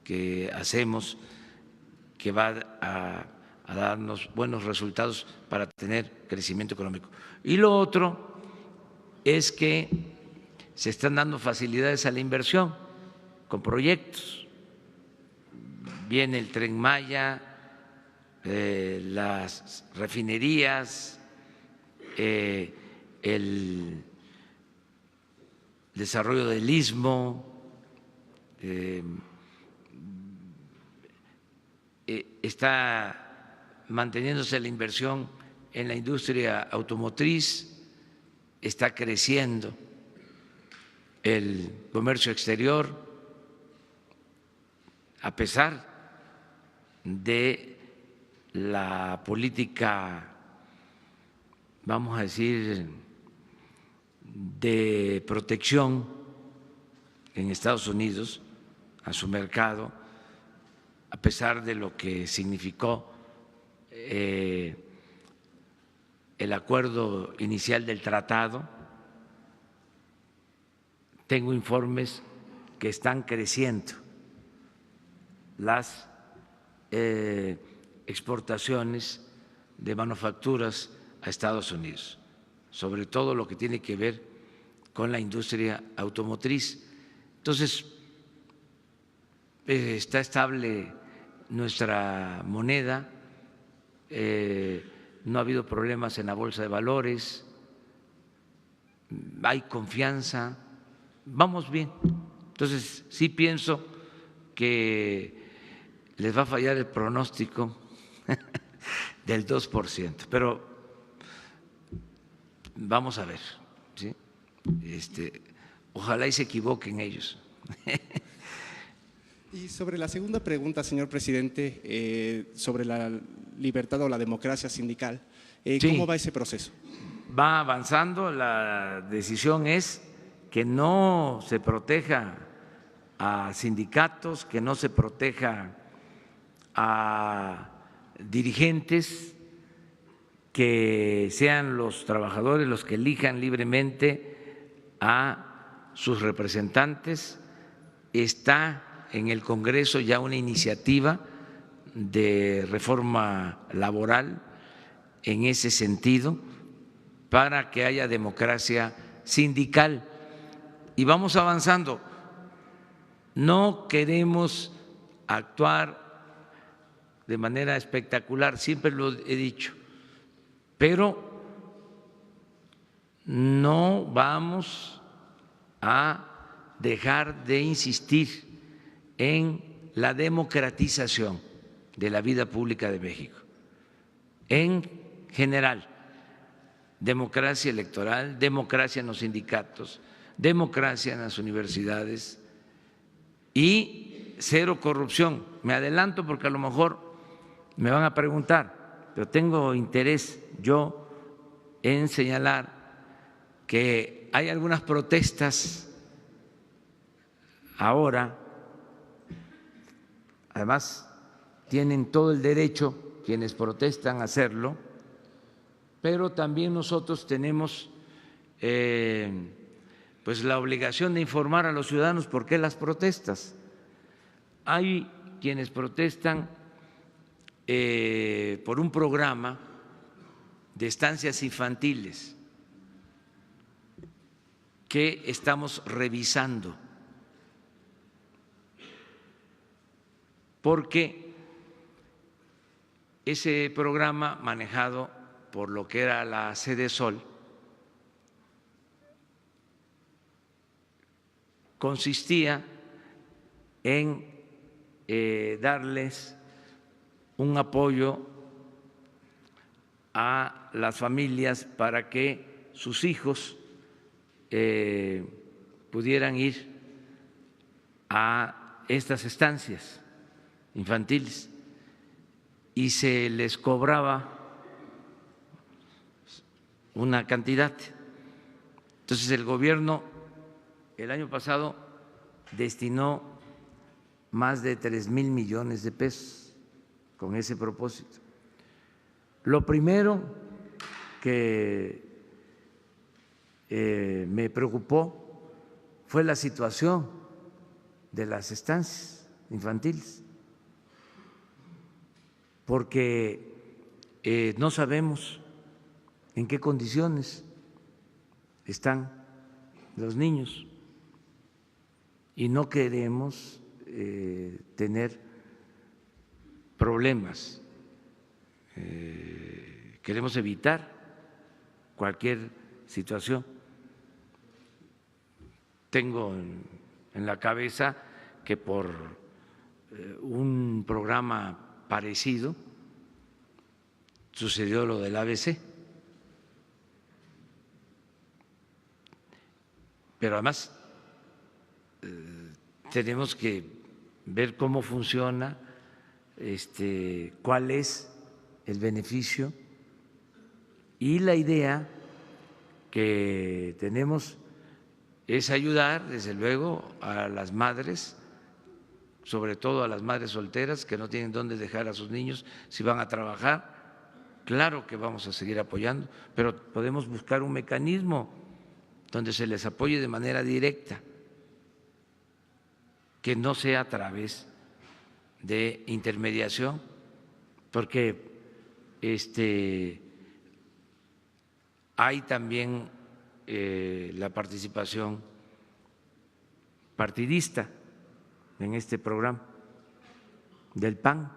que hacemos que va a darnos buenos resultados para tener crecimiento económico. Y lo otro es que se están dando facilidades a la inversión con proyectos. Viene el Tren Maya, las refinerías, el desarrollo del Istmo, está manteniéndose la inversión en la industria automotriz, está creciendo el comercio exterior, a pesar de la política, vamos a decir, de protección en Estados Unidos a su mercado, a pesar de lo que significó el acuerdo inicial del tratado. Tengo informes que están creciendo las exportaciones de manufacturas a Estados Unidos, sobre todo lo que tiene que ver con la industria automotriz. Entonces, está estable nuestra moneda, no ha habido problemas en la bolsa de valores, hay confianza, vamos bien. Entonces, sí pienso que les va a fallar el pronóstico del 2%, pero vamos a ver, ¿sí? Ojalá y se equivoquen ellos. Y sobre la segunda pregunta, señor presidente, sobre la libertad o la democracia sindical, Sí. ¿cómo va ese proceso? Va avanzando, la decisión es que no se proteja a sindicatos, que no se proteja a dirigentes, que sean los trabajadores los que elijan libremente a sus representantes. Está en el Congreso ya una iniciativa de reforma laboral en ese sentido para que haya democracia sindical. Y vamos avanzando. No queremos actuar de manera espectacular, siempre lo he dicho, pero no vamos a dejar de insistir en la democratización de la vida pública de México. En general, democracia electoral, democracia en los sindicatos, democracia en las universidades y cero corrupción. Me adelanto porque a lo mejor me van a preguntar, pero tengo interés yo en señalar que hay algunas protestas ahora, además tienen todo el derecho quienes protestan a hacerlo, pero también nosotros tenemos pues la obligación de informar a los ciudadanos por qué las protestas. Hay quienes protestan por un programa de estancias infantiles que estamos revisando, porque ese programa manejado por lo que era la Sedesol consistía en darles un apoyo a las familias para que sus hijos pudieran ir a estas estancias infantiles y se les cobraba una cantidad. Entonces el gobierno el año pasado destinó más de 3,000 millones de pesos con ese propósito. Lo primero que me preocupó fue la situación de las estancias infantiles, porque no sabemos en qué condiciones están los niños y no queremos tener problemas, queremos evitar cualquier situación. Tengo en la cabeza que por un programa parecido sucedió lo del ABC, pero además tenemos que ver cómo funciona, cuál es el beneficio, y la idea que tenemos es ayudar, desde luego, a las madres, sobre todo a las madres solteras que no tienen dónde dejar a sus niños si van a trabajar. Claro que vamos a seguir apoyando, pero podemos buscar un mecanismo donde se les apoye de manera directa, que no sea a través de intermediación, porque hay también la participación partidista en este programa del PAN.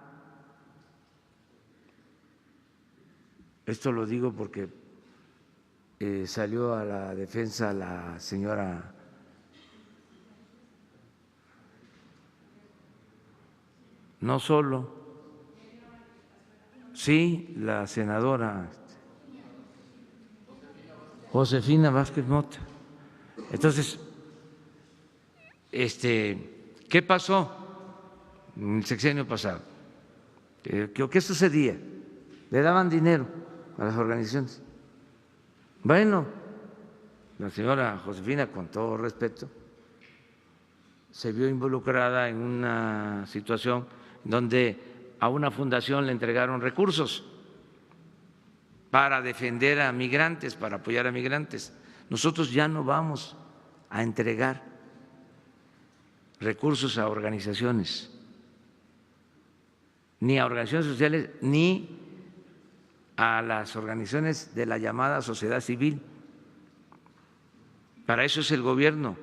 Esto lo digo porque salió a la defensa la señora no solo, sí, la senadora Josefina Vázquez Mota. Entonces, ¿qué pasó en el sexenio pasado? ¿Qué sucedía? Le daban dinero a las organizaciones. Bueno, la señora Josefina, con todo respeto, se vio involucrada en una situación donde a una fundación le entregaron recursos para defender a migrantes, para apoyar a migrantes. Nosotros ya no vamos a entregar recursos a organizaciones, ni a organizaciones sociales, ni a las organizaciones de la llamada sociedad civil. Para eso es el gobierno.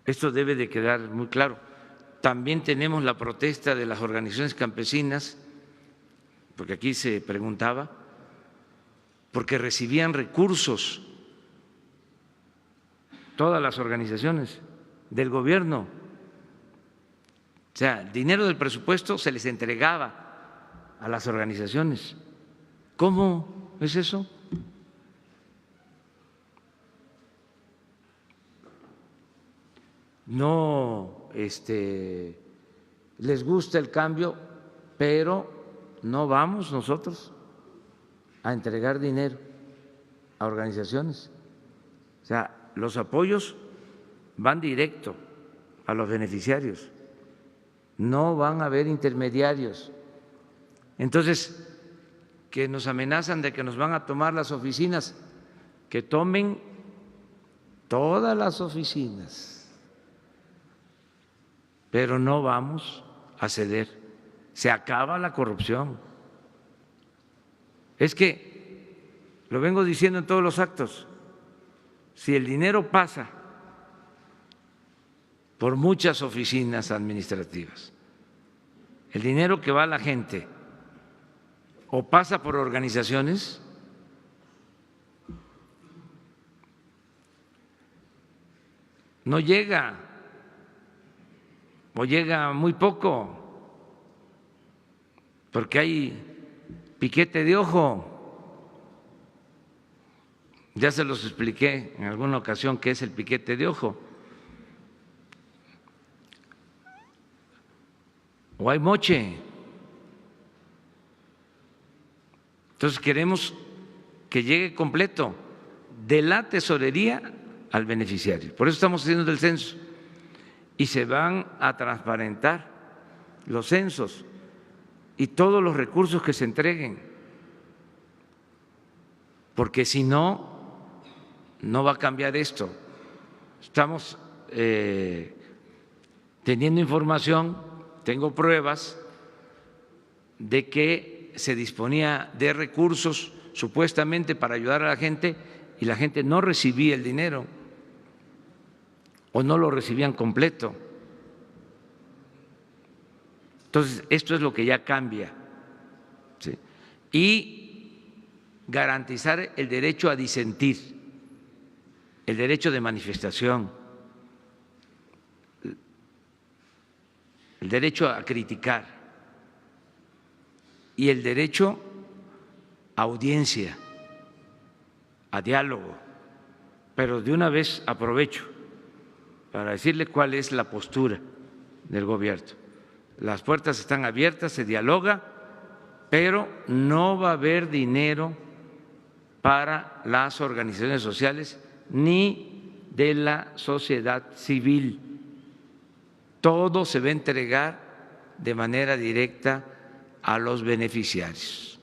Esto debe de quedar muy claro. También tenemos la protesta de las organizaciones campesinas, porque aquí se preguntaba, porque recibían recursos todas las organizaciones del gobierno. O sea, el dinero del presupuesto se les entregaba a las organizaciones. ¿Cómo es eso? No les gusta el cambio, pero no vamos nosotros a entregar dinero a organizaciones. O sea, los apoyos van directo a los beneficiarios, no van a haber intermediarios. Entonces, que nos amenazan de que nos van a tomar las oficinas, que tomen todas las oficinas, pero no vamos a ceder. Se acaba la corrupción. Es que, lo vengo diciendo en todos los actos, si el dinero pasa por muchas oficinas administrativas, el dinero que va a la gente o pasa por organizaciones, no llega o llega muy poco, porque hay piquete de ojo. Ya se los expliqué en alguna ocasión qué es el piquete de ojo. O hay moche. Entonces queremos que llegue completo de la tesorería al beneficiario. Por eso estamos haciendo el censo y se van a transparentar los censos y todos los recursos que se entreguen, porque si no, no va a cambiar esto. Estamos teniendo información, tengo pruebas de que se disponía de recursos supuestamente para ayudar a la gente y la gente no recibía el dinero o no lo recibían completo. Entonces, esto es lo que ya cambia, ¿sí? Y garantizar el derecho a disentir, el derecho de manifestación, el derecho a criticar y el derecho a audiencia, a diálogo. Pero de una vez aprovecho para decirle cuál es la postura del gobierno. Las puertas están abiertas, se dialoga, pero no va a haber dinero para las organizaciones sociales ni de la sociedad civil. Todo se va a entregar de manera directa a los beneficiarios.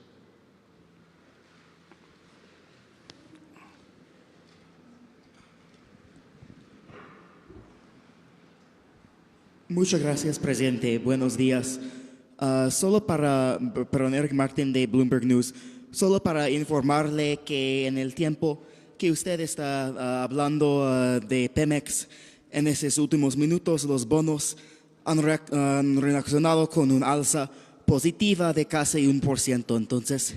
Muchas gracias, presidente. Buenos días. Eric Martin de Bloomberg News, solo para informarle que en el tiempo que usted está hablando de Pemex, en esos últimos minutos los bonos han reaccionado con un alza positiva de casi 1%. Entonces,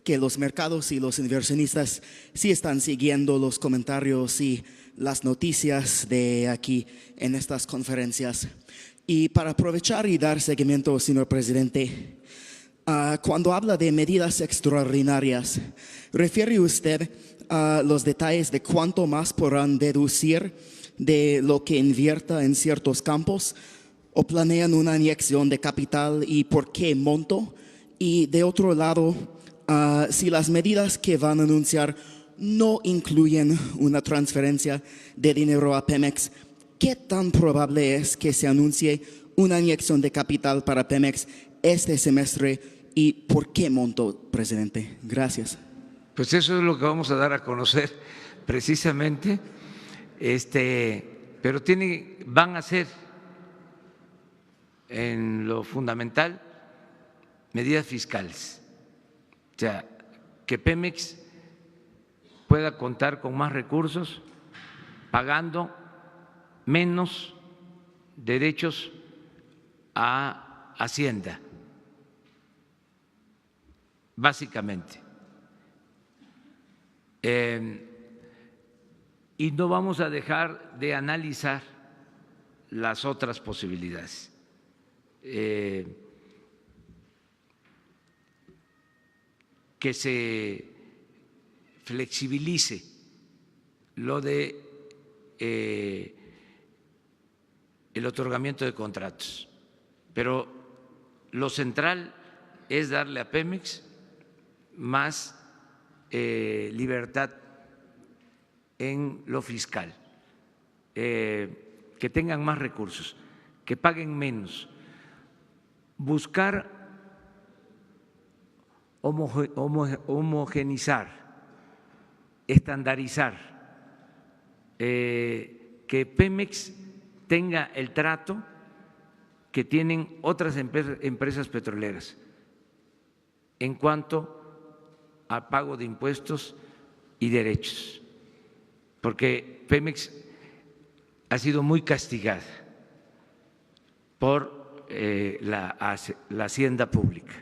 que los mercados y los inversionistas sí están siguiendo los comentarios y las noticias de aquí en estas conferencias. Y para aprovechar y dar seguimiento, señor presidente, cuando habla de medidas extraordinarias, ¿refiere usted a los detalles de cuánto más podrán deducir de lo que invierta en ciertos campos? ¿O planean una inyección de capital y por qué monto? Y de otro lado, si las medidas que van a anunciar no incluyen una transferencia de dinero a Pemex, ¿qué tan probable es que se anuncie una inyección de capital para Pemex este semestre y por qué monto, presidente? Gracias. Pues eso es lo que vamos a dar a conocer precisamente, pero van a ser en lo fundamental medidas fiscales, o sea, que Pemex pueda contar con más recursos, pagando menos derechos a Hacienda, básicamente. Y no vamos a dejar de analizar las otras posibilidades. Que se flexibilice lo de el otorgamiento de contratos, pero lo central es darle a Pemex más libertad en lo fiscal, que tengan más recursos, que paguen menos, buscar homogenizar, estandarizar, que Pemex tenga el trato que tienen otras empresas petroleras en cuanto al pago de impuestos y derechos, porque Pemex ha sido muy castigada por la hacienda pública.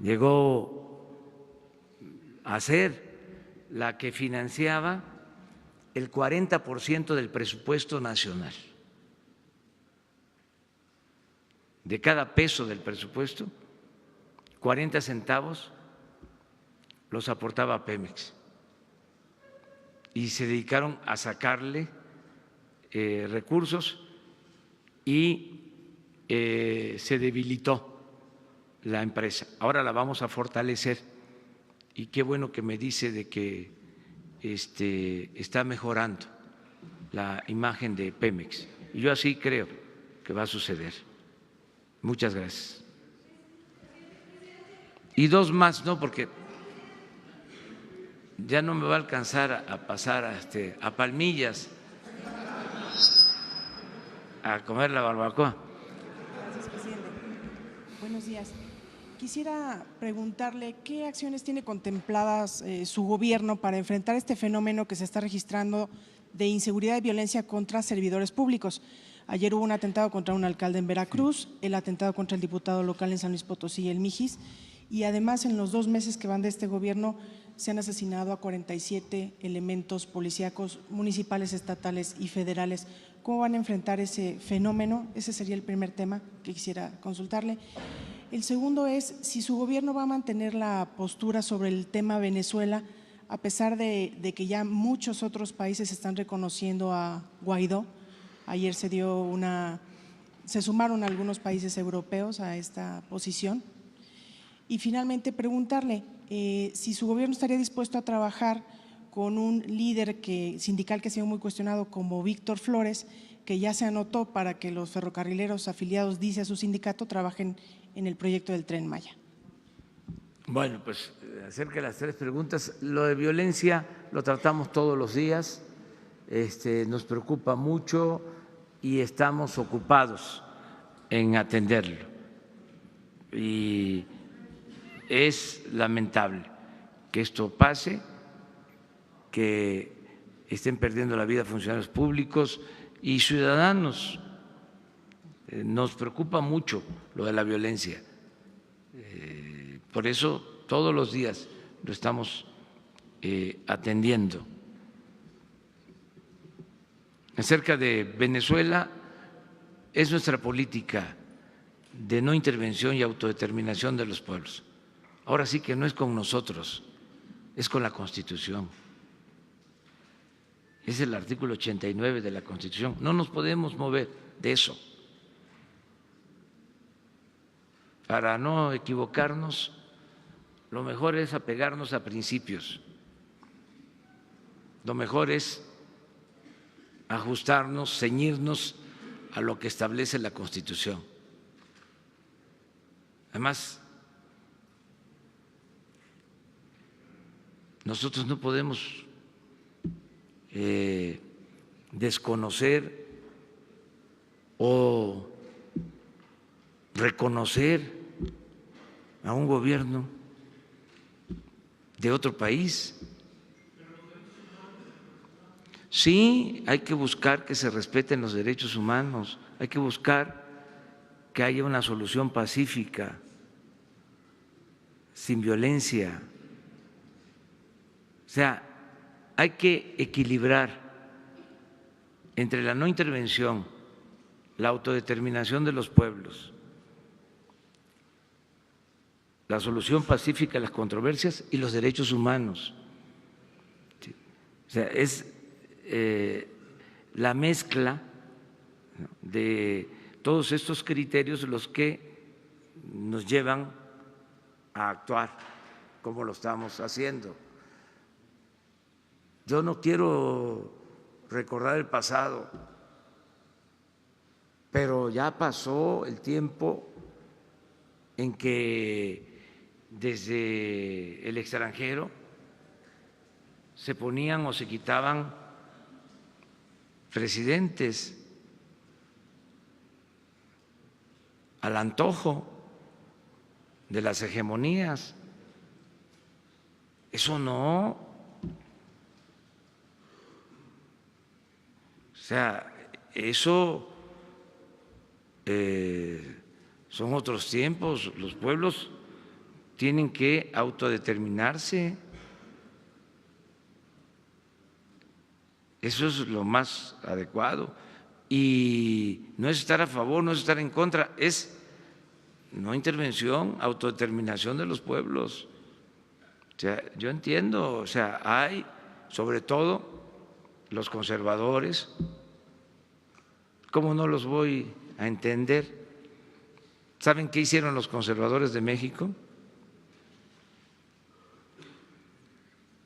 Llegó a ser la que financiaba el 40% del presupuesto nacional. De cada peso del presupuesto, 40 centavos los aportaba Pemex y se dedicaron a sacarle recursos y se debilitó la empresa. Ahora la vamos a fortalecer y qué bueno que me dice de que está mejorando la imagen de Pemex. Y yo así creo que va a suceder. Muchas gracias. Y dos más, ¿no? Porque ya no me va a alcanzar a pasar a Palmillas a comer la barbacoa. Gracias, presidente. Buenos días. Quisiera preguntarle qué acciones tiene contempladas su gobierno para enfrentar este fenómeno que se está registrando de inseguridad y violencia contra servidores públicos. Ayer hubo un atentado contra un alcalde en Veracruz, el atentado contra el diputado local en San Luis Potosí, el Mijis, y además en los 2 meses que van de este gobierno se han asesinado a 47 elementos policíacos municipales, estatales y federales. ¿Cómo van a enfrentar ese fenómeno? Ese sería el primer tema que quisiera consultarle. El segundo es si su gobierno va a mantener la postura sobre el tema Venezuela, a pesar de que ya muchos otros países están reconociendo a Guaidó. Ayer se sumaron algunos países europeos a esta posición. Y finalmente preguntarle si su gobierno estaría dispuesto a trabajar con un líder sindical que ha sido muy cuestionado como Víctor Flores, que ya se anotó para que los ferrocarrileros afiliados, dice a su sindicato, trabajen en el proyecto del Tren Maya. Bueno, pues acerca de las 3 preguntas, lo de violencia lo tratamos todos los días, nos preocupa mucho y estamos ocupados en atenderlo. Y es lamentable que esto pase, que estén perdiendo la vida funcionarios públicos y ciudadanos. Nos preocupa mucho lo de la violencia. Por eso todos los días lo estamos atendiendo. Acerca de Venezuela, es nuestra política de no intervención y autodeterminación de los pueblos. Ahora sí que no es con nosotros, es con la Constitución. Es el artículo 89 de la Constitución. No nos podemos mover de eso. Para no equivocarnos, lo mejor es apegarnos a principios. Lo mejor es ajustarnos, ceñirnos a lo que establece la Constitución. Además, nosotros no podemos desconocer o reconocer a un gobierno de otro país. Sí, hay que buscar que se respeten los derechos humanos, hay que buscar que haya una solución pacífica, sin violencia. O sea, hay que equilibrar entre la no intervención, la autodeterminación de los pueblos, la solución pacífica de las controversias y los derechos humanos. O sea, es la mezcla de todos estos criterios los que nos llevan a actuar como lo estamos haciendo. Yo no quiero recordar el pasado, pero ya pasó el tiempo en que desde el extranjero se ponían o se quitaban presidentes al antojo de las hegemonías. Eso no. O sea, eso son otros tiempos. Los pueblos tienen que autodeterminarse. Eso es lo más adecuado. Y no es estar a favor, no es estar en contra, es no intervención, autodeterminación de los pueblos. O sea, yo entiendo, o sea, hay sobre todo los conservadores, ¿cómo no los voy a entender? ¿Saben qué hicieron los conservadores de México?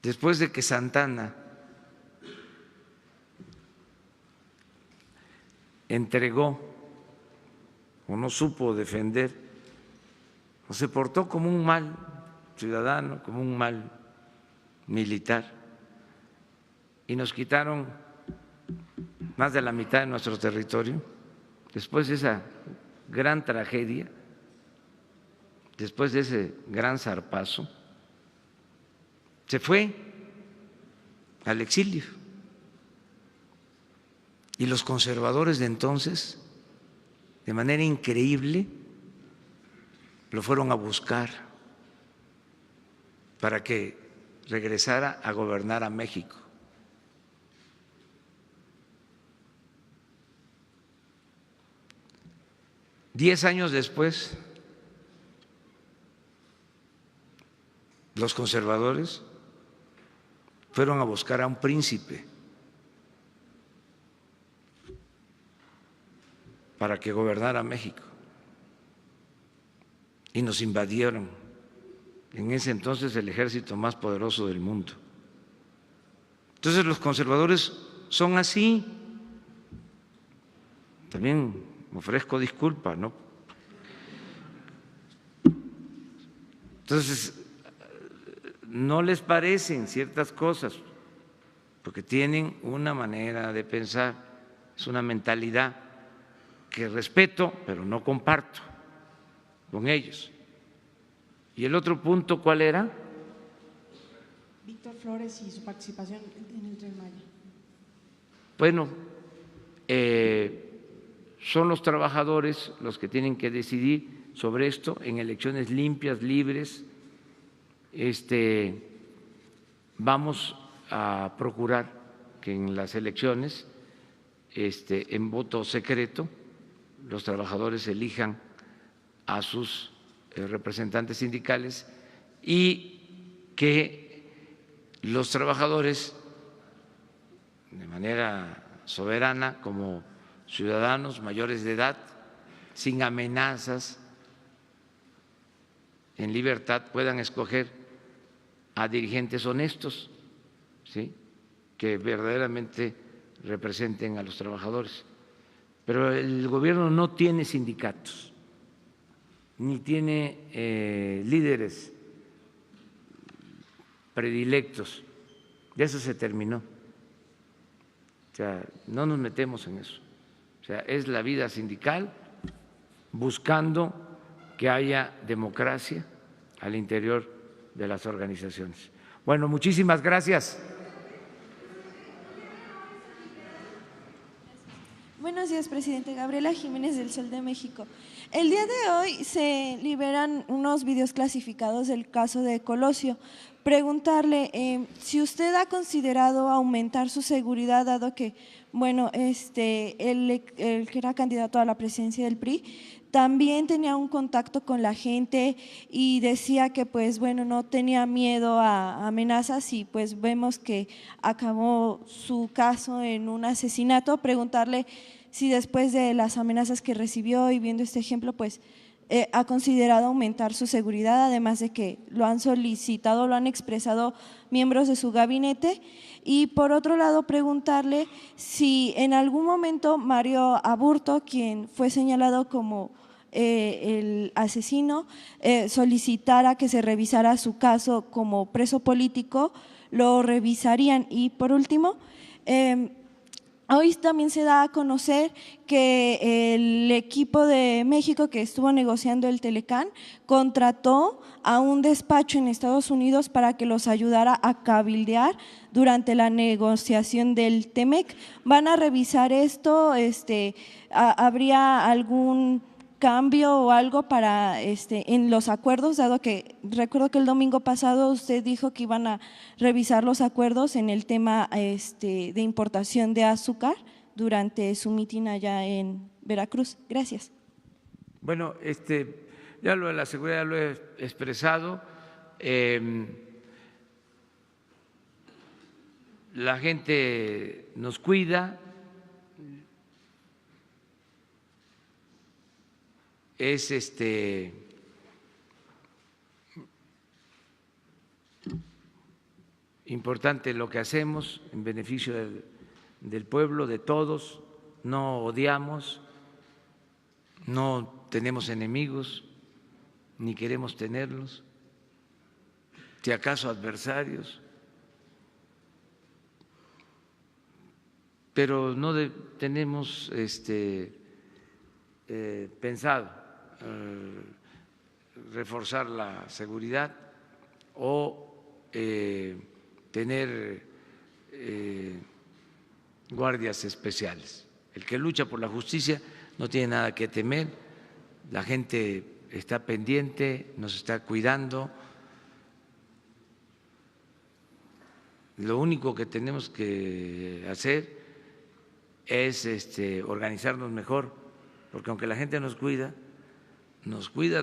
Después de que Santana entregó o no supo defender o se portó como un mal ciudadano, como un mal militar, y nos quitaron más de la mitad de nuestro territorio, después de esa gran tragedia, después de ese gran zarpazo, se fue al exilio. Y los conservadores de entonces, de manera increíble, lo fueron a buscar para que regresara a gobernar a México. Diez años después, los conservadores fueron a buscar a un príncipe para que gobernara México y nos invadieron, en ese entonces el ejército más poderoso del mundo. Entonces los conservadores son así. También me ofrezco disculpa, ¿no? Entonces, no les parecen ciertas cosas, porque tienen una manera de pensar, es una mentalidad que respeto, pero no comparto con ellos. ¿Y el otro punto cuál era? Víctor Flores y su participación en el Tren Maya. Bueno, son los trabajadores los que tienen que decidir sobre esto en elecciones limpias, libres. Vamos a procurar que en las elecciones, en voto secreto, los trabajadores elijan a sus representantes sindicales y que los trabajadores, de manera soberana, como ciudadanos mayores de edad, sin amenazas, en libertad, puedan escoger a dirigentes honestos, ¿sí?, que verdaderamente representen a los trabajadores. Pero el gobierno no tiene sindicatos, ni tiene líderes predilectos, ya eso se terminó. O sea, no nos metemos en eso. O sea, es la vida sindical buscando que haya democracia al interior de las organizaciones. Bueno, muchísimas gracias. Buenos días, presidente. Gabriela Jiménez del Sol de México. El día de hoy se liberan unos videos clasificados del caso de Colosio. Preguntarle si usted ha considerado aumentar su seguridad, dado que, bueno, el que era candidato a la presidencia del PRI también tenía un contacto con la gente y decía que, pues, bueno, no tenía miedo a amenazas y pues vemos que acabó su caso en un asesinato. Preguntarle si después de las amenazas que recibió y viendo este ejemplo, pues, ha considerado aumentar su seguridad, además de que lo han solicitado, lo han expresado miembros de su gabinete. Y por otro lado, preguntarle si en algún momento Mario Aburto, quien fue señalado como el asesino solicitara que se revisara su caso como preso político, lo revisarían. Y por último, hoy también se da a conocer que el equipo de México que estuvo negociando el Telecán contrató a un despacho en Estados Unidos para que los ayudara a cabildear durante la negociación del TEMEC. ¿Van a revisar esto? ¿Habría algún cambio o algo para en los acuerdos, dado que recuerdo que el domingo pasado usted dijo que iban a revisar los acuerdos en el tema de importación de azúcar durante su mitin allá en Veracruz? Gracias. Bueno, ya lo de la seguridad lo he expresado. La gente nos cuida. Es importante lo que hacemos en beneficio del pueblo, de todos. No odiamos, no tenemos enemigos, ni queremos tenerlos, si acaso adversarios, pero no tenemos pensado reforzar la seguridad o tener guardias especiales. El que lucha por la justicia no tiene nada que temer, la gente está pendiente, nos está cuidando. Lo único que tenemos que hacer es organizarnos mejor, porque aunque la gente nos cuida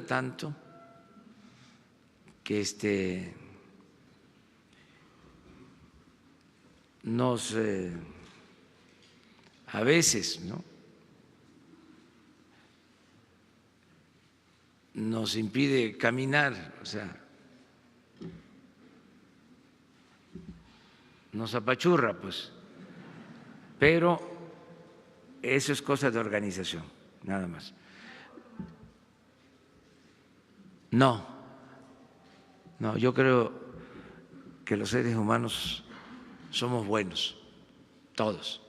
tanto que nos a veces, ¿no?, nos impide caminar, o sea, nos apachurra, pues, pero eso es cosa de organización, nada más. No, yo creo que los seres humanos somos buenos, todos.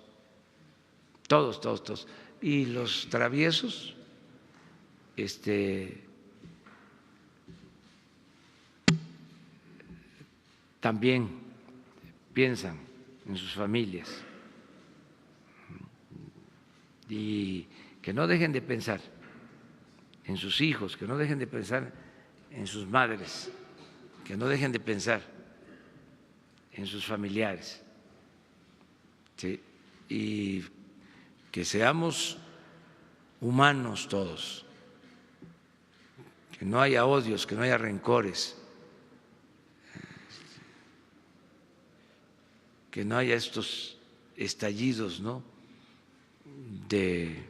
Y los traviesos, también piensan en sus familias y que no dejen de pensar en sus hijos, que no dejen de pensar en sus madres, que no dejen de pensar en sus familiares, ¿sí? Y que seamos humanos todos, que no haya odios, que no haya rencores, que no haya estos estallidos, ¿no?, de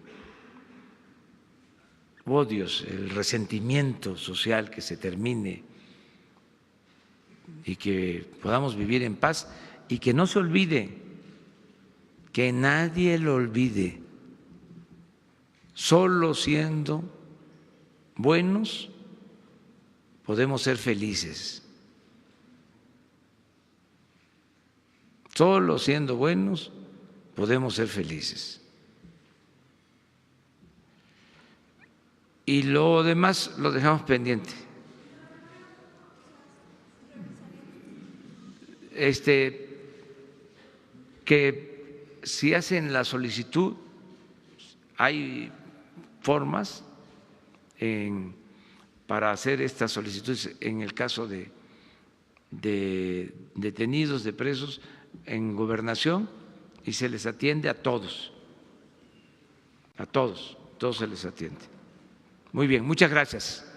odios, el resentimiento social, que se termine y que podamos vivir en paz y que no se olvide, que nadie lo olvide, solo siendo buenos podemos ser felices, solo siendo buenos podemos ser felices. Y lo demás lo dejamos pendiente. Que si hacen la solicitud, hay formas para hacer estas solicitudes en el caso de detenidos, de presos en Gobernación, y se les atiende a todos se les atiende. Muy bien, muchas gracias.